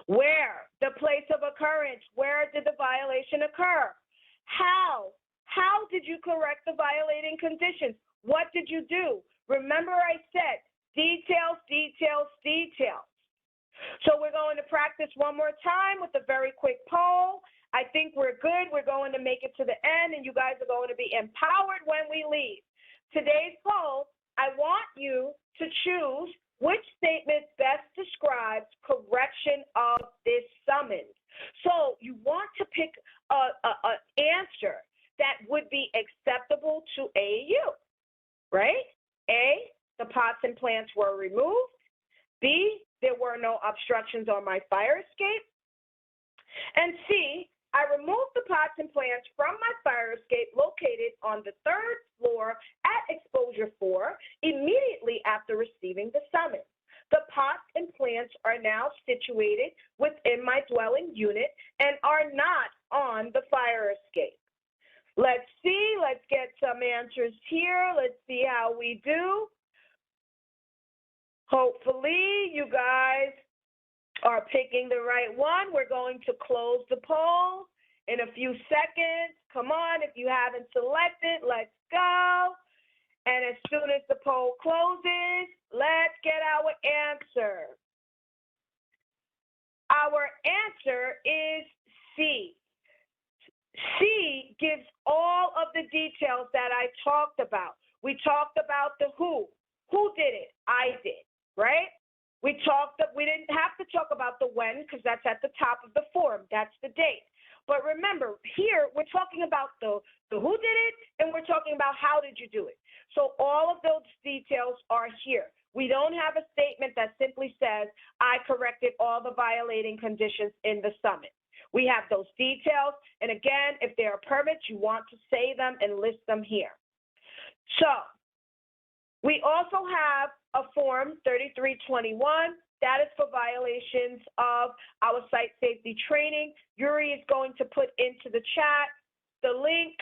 Where? The place of occurrence. Where did the violation occur? How? How did you correct the violating conditions? What did you do? Remember I said details, details, details. So we're going to practice one more time with a very quick poll. I think we're good. We're going to make it to the end, and you guys are going to be empowered when we leave. Today's poll, I want you to choose which statement best describes correction of this summons. So you want to pick an answer that would be acceptable to AEU, right? A, the pots and plants were removed. B, there were no obstructions on my fire escape. And C, I removed the pots and plants from my fire escape located on the third floor at exposure 4 immediately after receiving the summons. The pots and plants are now situated within my dwelling unit and are not on the fire escape. Let's see, let's get some answers here. Let's see how we do. Hopefully you guys are picking the right one. We're going to close the poll in a few seconds. Come on, if you haven't selected, let's go. And as soon as the poll closes, let's get our answer. Our answer is C. C gives all of the details that I talked about. We talked about the who. Who did it? I did, right? We didn't have to talk about the when because that's at the top of the form. That's the date. But remember, here we're talking about the who did it, and we're talking about how did you do it. So all of those details are here. We don't have a statement that simply says, I corrected all the violating conditions in the summons. We have those details, and again, if there are permits, you want to say them and list them here. So we also have a form 3321. That is for violations of our site safety training. Yuri is going to put into the chat the link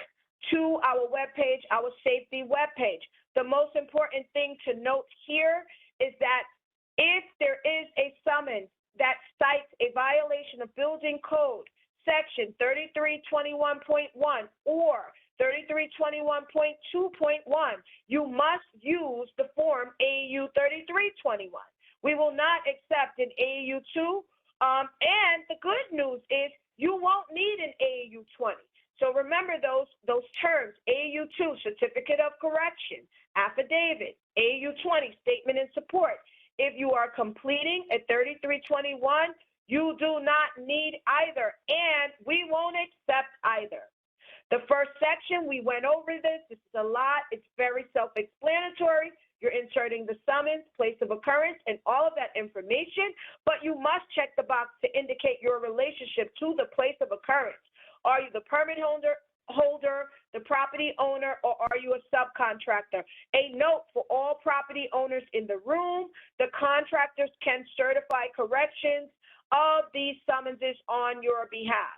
to our webpage, our safety webpage. The most important thing to note here is that if there is a summons that cites a violation of building code, section 3321.1 or 3321.2.1, you must use the form AEU 3321. We will not accept an AEU 2, and the good news is you won't need an AEU 20. So remember those terms, AEU 2, Certificate of Correction, Affidavit, AEU 20, Statement in Support. If you are completing a 3321, you do not need either, and we won't accept either. The first section, we went over this. This is a lot. It's very self-explanatory. You're inserting the summons, place of occurrence, and all of that information, but you must check the box to indicate your relationship to the place of occurrence. Are you the permit holder, the property owner, or are you a subcontractor? A note for all property owners in the room, the contractors can certify corrections of these summonses on your behalf.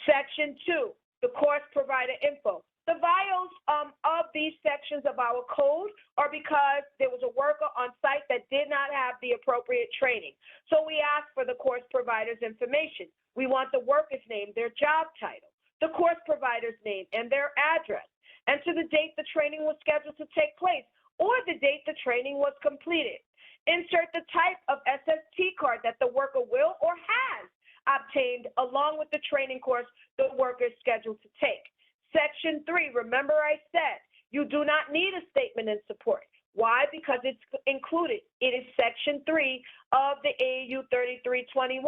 Section 2, the course provider info. The vials of these sections of our code are because there was a worker on site that did not have the appropriate training. So we ask for the course provider's information. We want the worker's name, their job title, the course provider's name, and their address, and to the date the training was scheduled to take place, or the date the training was completed. Insert the type of SST card that the worker will or has obtained along with the training course the worker is scheduled to take. Section 3, remember I said you do not need a statement in support. Why? Because it's included. It is Section 3 of the AEU 3321.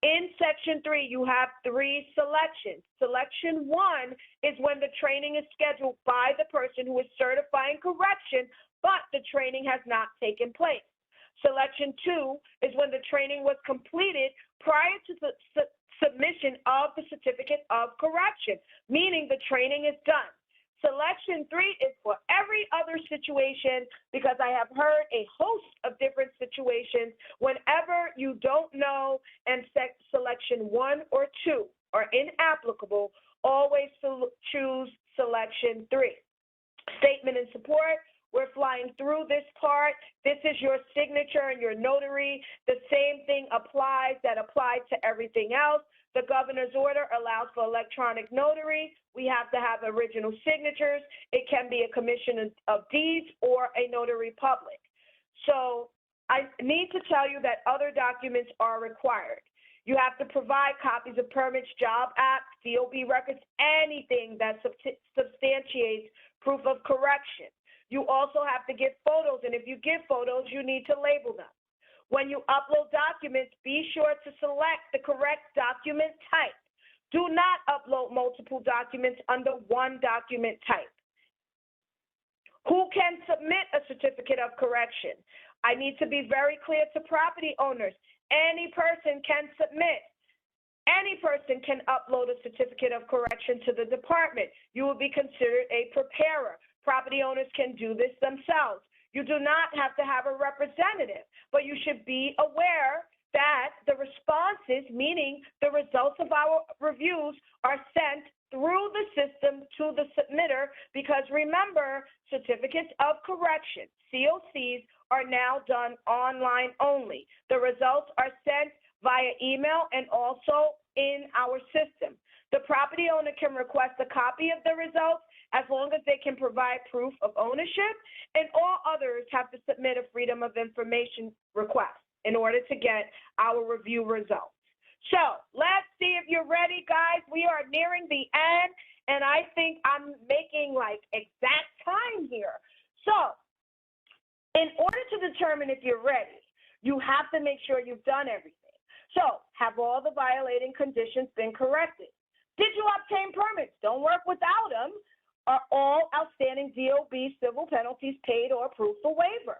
In Section 3, you have 3 selections. Selection 1 is when the training is scheduled by the person who is certifying correction, but the training has not taken place. Selection 2 is when the training was completed prior to the submission of the certificate of correction, meaning the training is done. Selection 3 is for every other situation, because I have heard a host of different situations. Whenever you don't know and selection 1 or 2 are inapplicable, always choose selection 3. Statement in support. We're flying through this part. This is your signature and your notary. The same thing applies that applies to everything else. The governor's order allows for electronic notary. We have to have original signatures. It can be a commission of deeds or a notary public. So I need to tell you that other documents are required. You have to provide copies of permits, job apps, DOB records, anything that substantiates proof of correction. You also have to give photos, and if you give photos, you need to label them. When you upload documents, be sure to select the correct document type. Do not upload multiple documents under one document type. Who can submit a certificate of correction? I need to be very clear to property owners. Any person can submit. Any person can upload a certificate of correction to the department. You will be considered a preparer. Property owners can do this themselves. You do not have to have a representative, but you should be aware that the responses, meaning the results of our reviews, are sent through the system to the submitter, because remember, certificates of correction, COCs, are now done online only. The results are sent via email and also in our system. The property owner can request a copy of the results as long as they can provide proof of ownership, and all others have to submit a Freedom of Information request in order to get our review results. So let's see if you're ready, guys. We are nearing the end, and I think I'm making like exact time here. So in order to determine if you're ready, you have to make sure you've done everything. So have all the violating conditions been corrected? Did you obtain permits? Don't work without them. Are all outstanding DOB civil penalties paid or approved for waiver?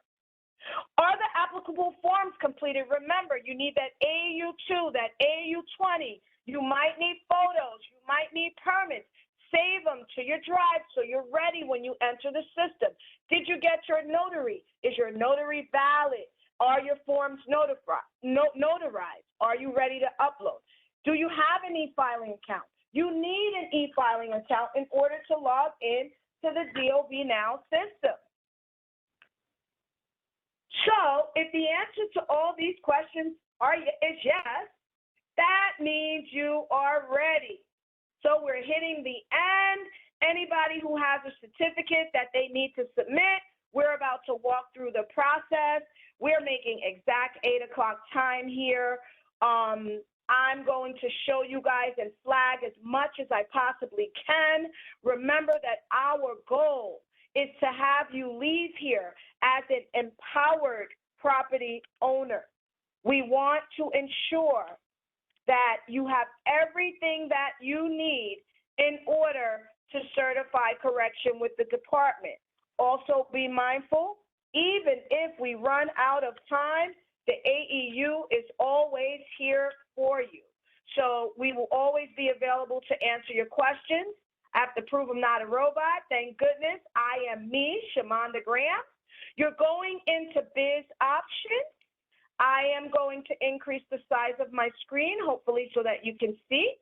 Are the applicable forms completed? Remember, you need that AEU 2, that AEU 20. You might need photos. You might need permits. Save them to your drive so you're ready when you enter the system. Did you get your notary? Is your notary valid? Are your forms notarized? Are you ready to upload? Do you have an e-filing account? You need an e-filing account in order to log in to the DOB Now system. So if the answer to all these questions is yes, that means you are ready. So we're hitting the end. Anybody who has a certificate that they need to submit, we're about to walk through the process. We're making exact 8 o'clock time here. I'm going to show you guys and flag as much as I possibly can. Remember that our goal is to have you leave here as an empowered property owner. We want to ensure that you have everything that you need in order to certify correction with the department. Also be mindful, even if we run out of time, the AEU is always here for you. So we will always be available to answer your questions. I have to prove I'm not a robot. Thank goodness I am me, Shamonda Graham. You're going into Biz Options. I am going to increase the size of my screen, hopefully so that you can see.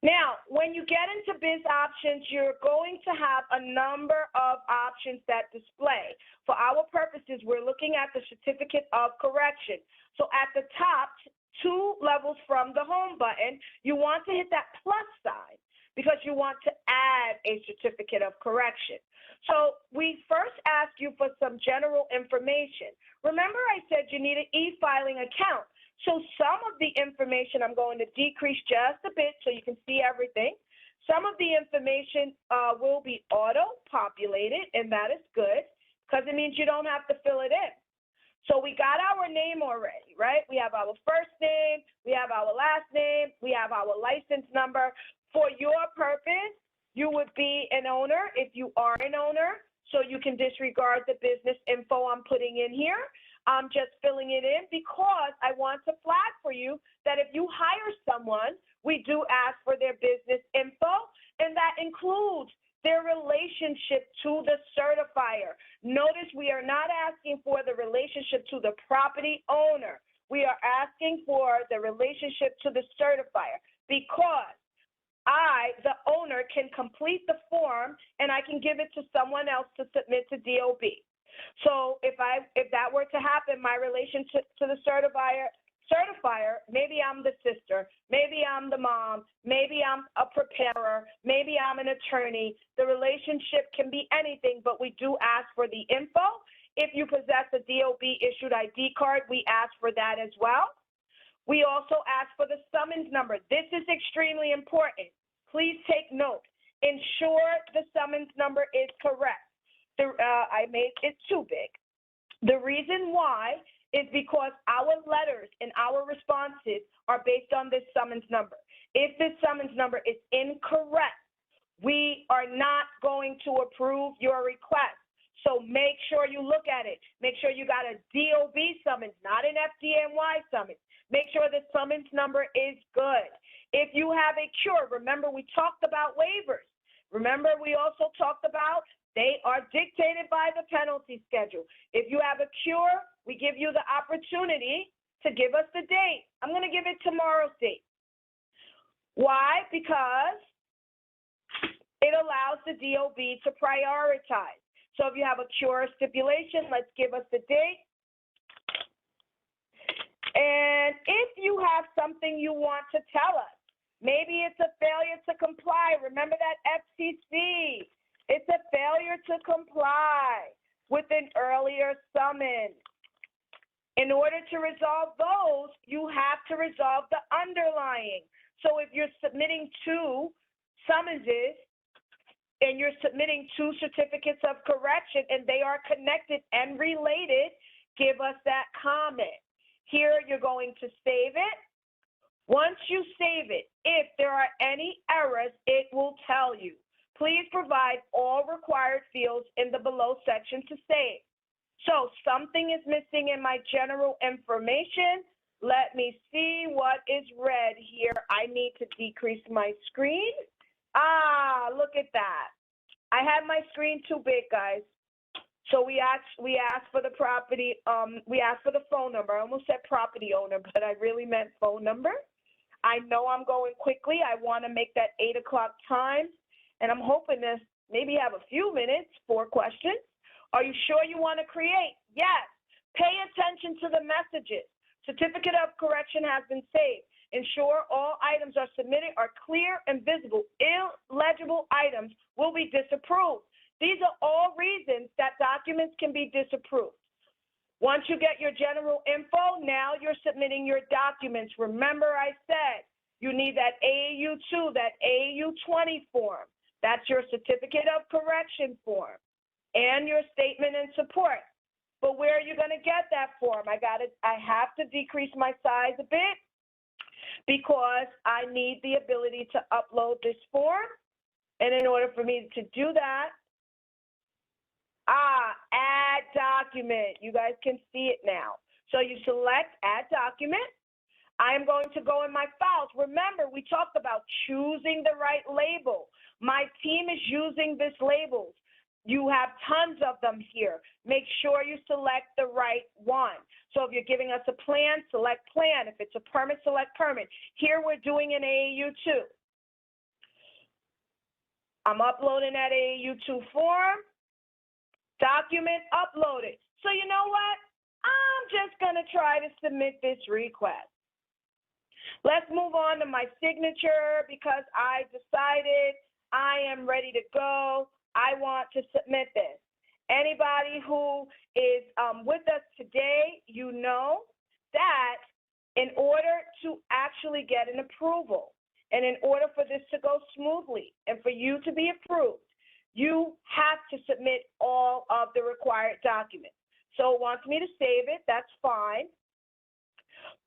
Now, when you get into biz options, you're going to have a number of options that display. For our purposes, we're looking at the certificate of correction. So at the top, 2 levels from the home button, you want to hit that plus sign because you want to add a certificate of correction. So we first ask you for some general information. Remember I said you need an e-filing account. So some of the information I'm going to decrease just a bit so you can see everything. Some of the information will be auto-populated, and that is good because it means you don't have to fill it in. So we got our name already, right? We have our first name, we have our last name, we have our license number. For your purpose, you would be an owner if you are an owner, so you can disregard the business info I'm putting in here. I'm just filling it in because I want to flag for you that if you hire someone, we do ask for their business info, and that includes their relationship to the certifier. Notice we are not asking for the relationship to the property owner. We are asking for the relationship to the certifier because I, the owner, can complete the form and I can give it to someone else to submit to DOB. So if that were to happen, my relationship to the certifier, maybe I'm the sister, maybe I'm the mom, maybe I'm a preparer, maybe I'm an attorney. The relationship can be anything, but we do ask for the info. If you possess a DOB-issued ID card, we ask for that as well. We also ask for the summons number. This is extremely important. Please take note. Ensure the summons number is correct. I made it too big. The reason why is because our letters and our responses are based on this summons number. If this summons number is incorrect, we are not going to approve your request. So make sure you look at it. Make sure you got a DOB summons, not an FDNY summons. Make sure the summons number is good. If you have a cure, remember we talked about waivers. Remember we also talked about they are dictated by the penalty schedule. If you have a cure, we give you the opportunity to give us the date. I'm going to give it tomorrow's date. Why? Because it allows the DOB to prioritize. So if you have a cure stipulation, let's give us the date. And if you have something you want to tell us, maybe it's a failure to comply. Remember that FCC. It's a failure to comply with an earlier summons. In order to resolve those, you have to resolve the underlying. So if you're submitting 2 summonses and you're submitting 2 certificates of correction and they are connected and related, give us that comment. Here you're going to save it. Once you save it, if there are any errors, it will tell you. Please provide all required fields in the below section to save. So something is missing in my general information. Let me see what is red here. I need to decrease my screen. Look at that. I had my screen too big, guys. So we asked for the property, we asked for the phone number. I almost said property owner, but I really meant phone number. I know I'm going quickly. I want to make that 8 o'clock time. And I'm hoping to maybe have a few minutes for questions. Are you sure you want to create? Yes. Pay attention to the messages. Certificate of correction has been saved. Ensure all items are submitted are clear and visible. Illegible items will be disapproved. These are all reasons that documents can be disapproved. Once you get your general info, now you're submitting your documents. Remember I said you need that AEU 2, that AEU 20 form. That's your certificate of correction form and your statement in support. But where are you going to get that form? I have to decrease my size a bit because I need the ability to upload this form. And in order for me to do that, add document. You guys can see it now. So you select add document. I am going to go in my files. Remember, we talked about choosing the right label. My team is using this labels. You have tons of them here. Make sure you select the right one. So if you're giving us a plan, select plan. If it's a permit, select permit. Here we're doing an AEU 2. I'm uploading that AEU2 form. Document uploaded. So you know what? I'm just going to try to submit this request. Let's move on to my signature because I decided I am ready to go. I want to submit this. Anybody who is with us today, you know that in order to actually get an approval and in order for this to go smoothly and for you to be approved, you have to submit all of the required documents. So it wants me to save it. That's fine.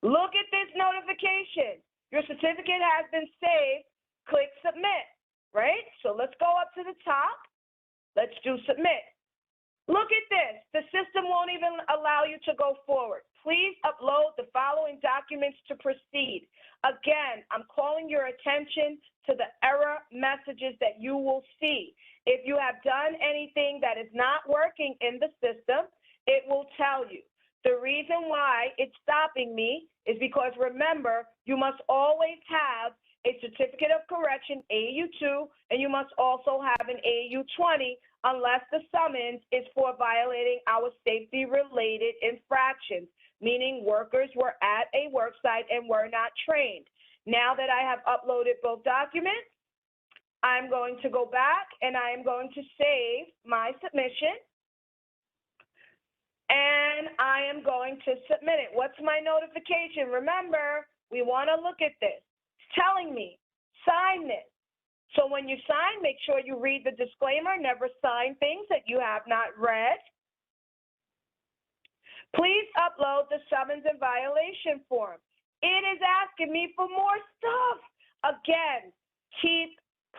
Look at this notification. Your certificate has been saved. Click submit, right? So let's go up to the top. Let's do submit. Look at this. The system won't even allow you to go forward. Please upload the following documents to proceed. Again, I'm calling your attention to the error messages that you will see. If you have done anything that is not working in the system, it will tell you. The reason why it's stopping me is because, remember, you must always have a certificate of correction, AEU2, and you must also have an AEU20 unless the summons is for violating our safety-related infractions, meaning workers were at a work site and were not trained. Now that I have uploaded both documents, I'm going to go back and I am going to save my submission. And I am going to submit it. What's my notification? Remember, we want to look at this. It's telling me, sign this. So when you sign, make sure you read the disclaimer. Never sign things that you have not read. Please upload the summons and violation form. It is asking me for more stuff. Again,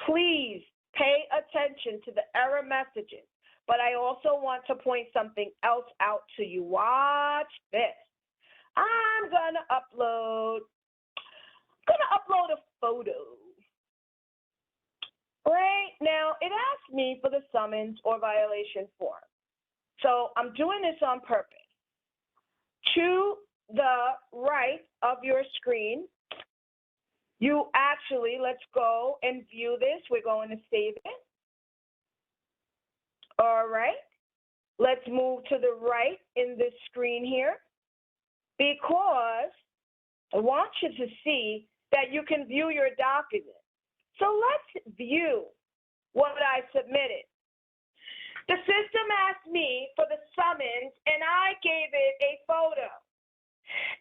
please pay attention to the error messages. But I also want to point something else out to you. Watch this. I'm going to upload a photo. Right now, it asked me for the summons or violation form. So I'm doing this on purpose. To the right of your screen, you actually, let's go and view this. We're going to save it. All right, let's move to the right in this screen here because I want you to see that you can view your document. So let's view what I submitted. The system asked me for the summons and I gave it a photo.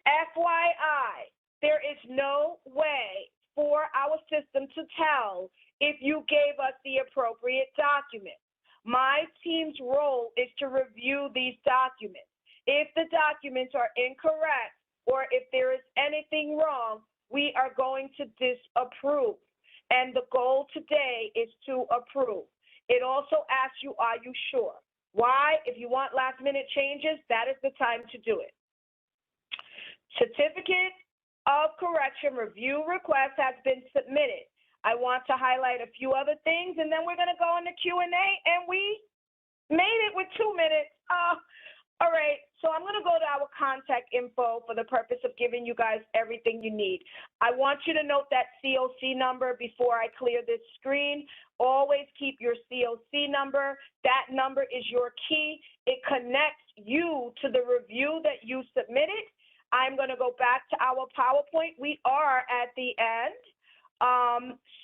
FYI, there is no way for our system to tell if you gave us the appropriate document. My team's role is to review these documents. If the documents are incorrect or if there is anything wrong, we are going to disapprove. And the goal today is to approve. It also asks you, are you sure? Why? If you want last-minute changes, that is the time to do it. Certificate of correction review request has been submitted. I want to highlight a few other things, and then we're going to go into Q&A, and we made it with 2 minutes. All right, so I'm going to go to our contact info for the purpose of giving you guys everything you need. I want you to note that COC number before I clear this screen. Always keep your COC number. That number is your key. It connects you to the review that you submitted. I'm going to go back to our PowerPoint. We are at the end.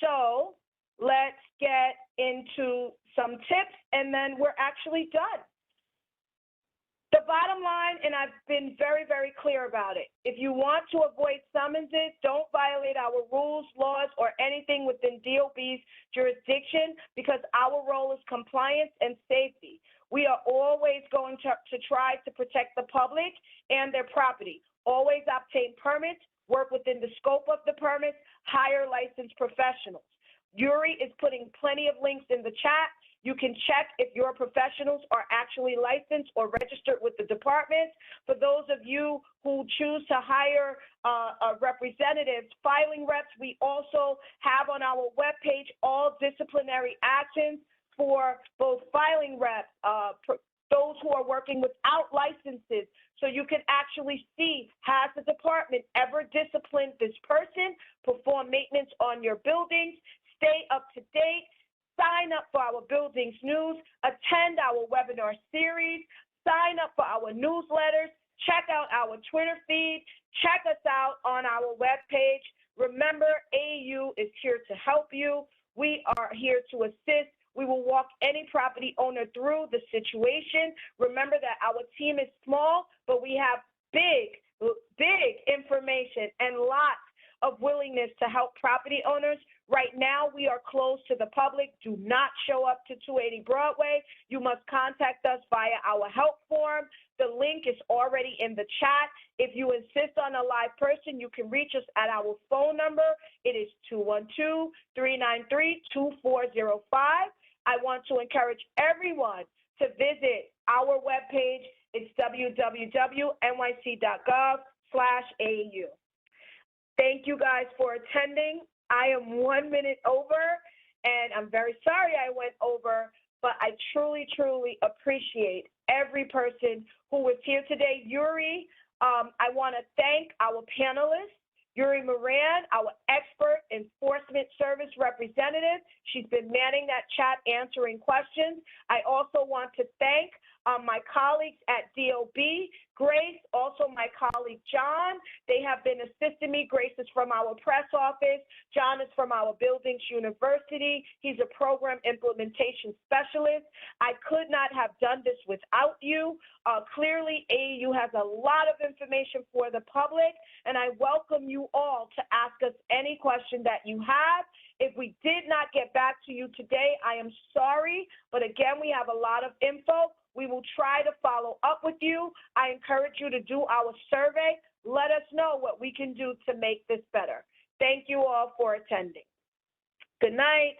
So let's get into some tips, and then we're actually done. The bottom line, and I've been very, very clear about it, if you want to avoid summonses, don't violate our rules, laws, or anything within DOB's jurisdiction because our role is compliance and safety. We are always going to try to protect the public and their property. Always obtain permits, work within the scope of the permits, hire licensed professionals. Yuri is putting plenty of links in the chat. You can check if your professionals are actually licensed or registered with the department. For those of you who choose to hire representatives, filing reps, we also have on our webpage all disciplinary actions for both filing reps, those who are working without licenses, so you can actually see, has the department ever disciplined this person, perform maintenance on your buildings, stay up to date, sign up for our buildings news, attend our webinar series, sign up for our newsletters, check out our Twitter feed, check us out on our webpage. Remember, AEU is here to help you. We are here to assist. We will walk any property owner through the situation. Remember that our team is small, but we have big information and lots of willingness to help property owners. Right now, we are closed to the public. Do not show up to 280 Broadway. You must contact us via our help form. The link is already in the chat. If you insist on a live person, you can reach us at our phone number. It is 212-393-2405. I want to encourage everyone to visit our webpage. It's www.nyc.gov/AEU. Thank you guys for attending. I am 1 minute over, and I'm very sorry I went over, but I truly, truly appreciate every person who was here today. Yuri, I want to thank our panelists. Yuri Moran, our expert enforcement service representative. She's been manning that chat, answering questions. I also want to thank my colleagues at DOB, Grace, also my colleague John. They have been assisting me. Grace is from our press office. John is from our Buildings University. He's a program implementation specialist. I could not have done this without you. Clearly, AEU has a lot of information for the public, and I welcome you all to ask us any question that you have. If we did not get back to you today, I am sorry, but again, we have a lot of info. We will try to follow up with you. I encourage you to do our survey. Let us know what we can do to make this better. Thank you all for attending. Good night.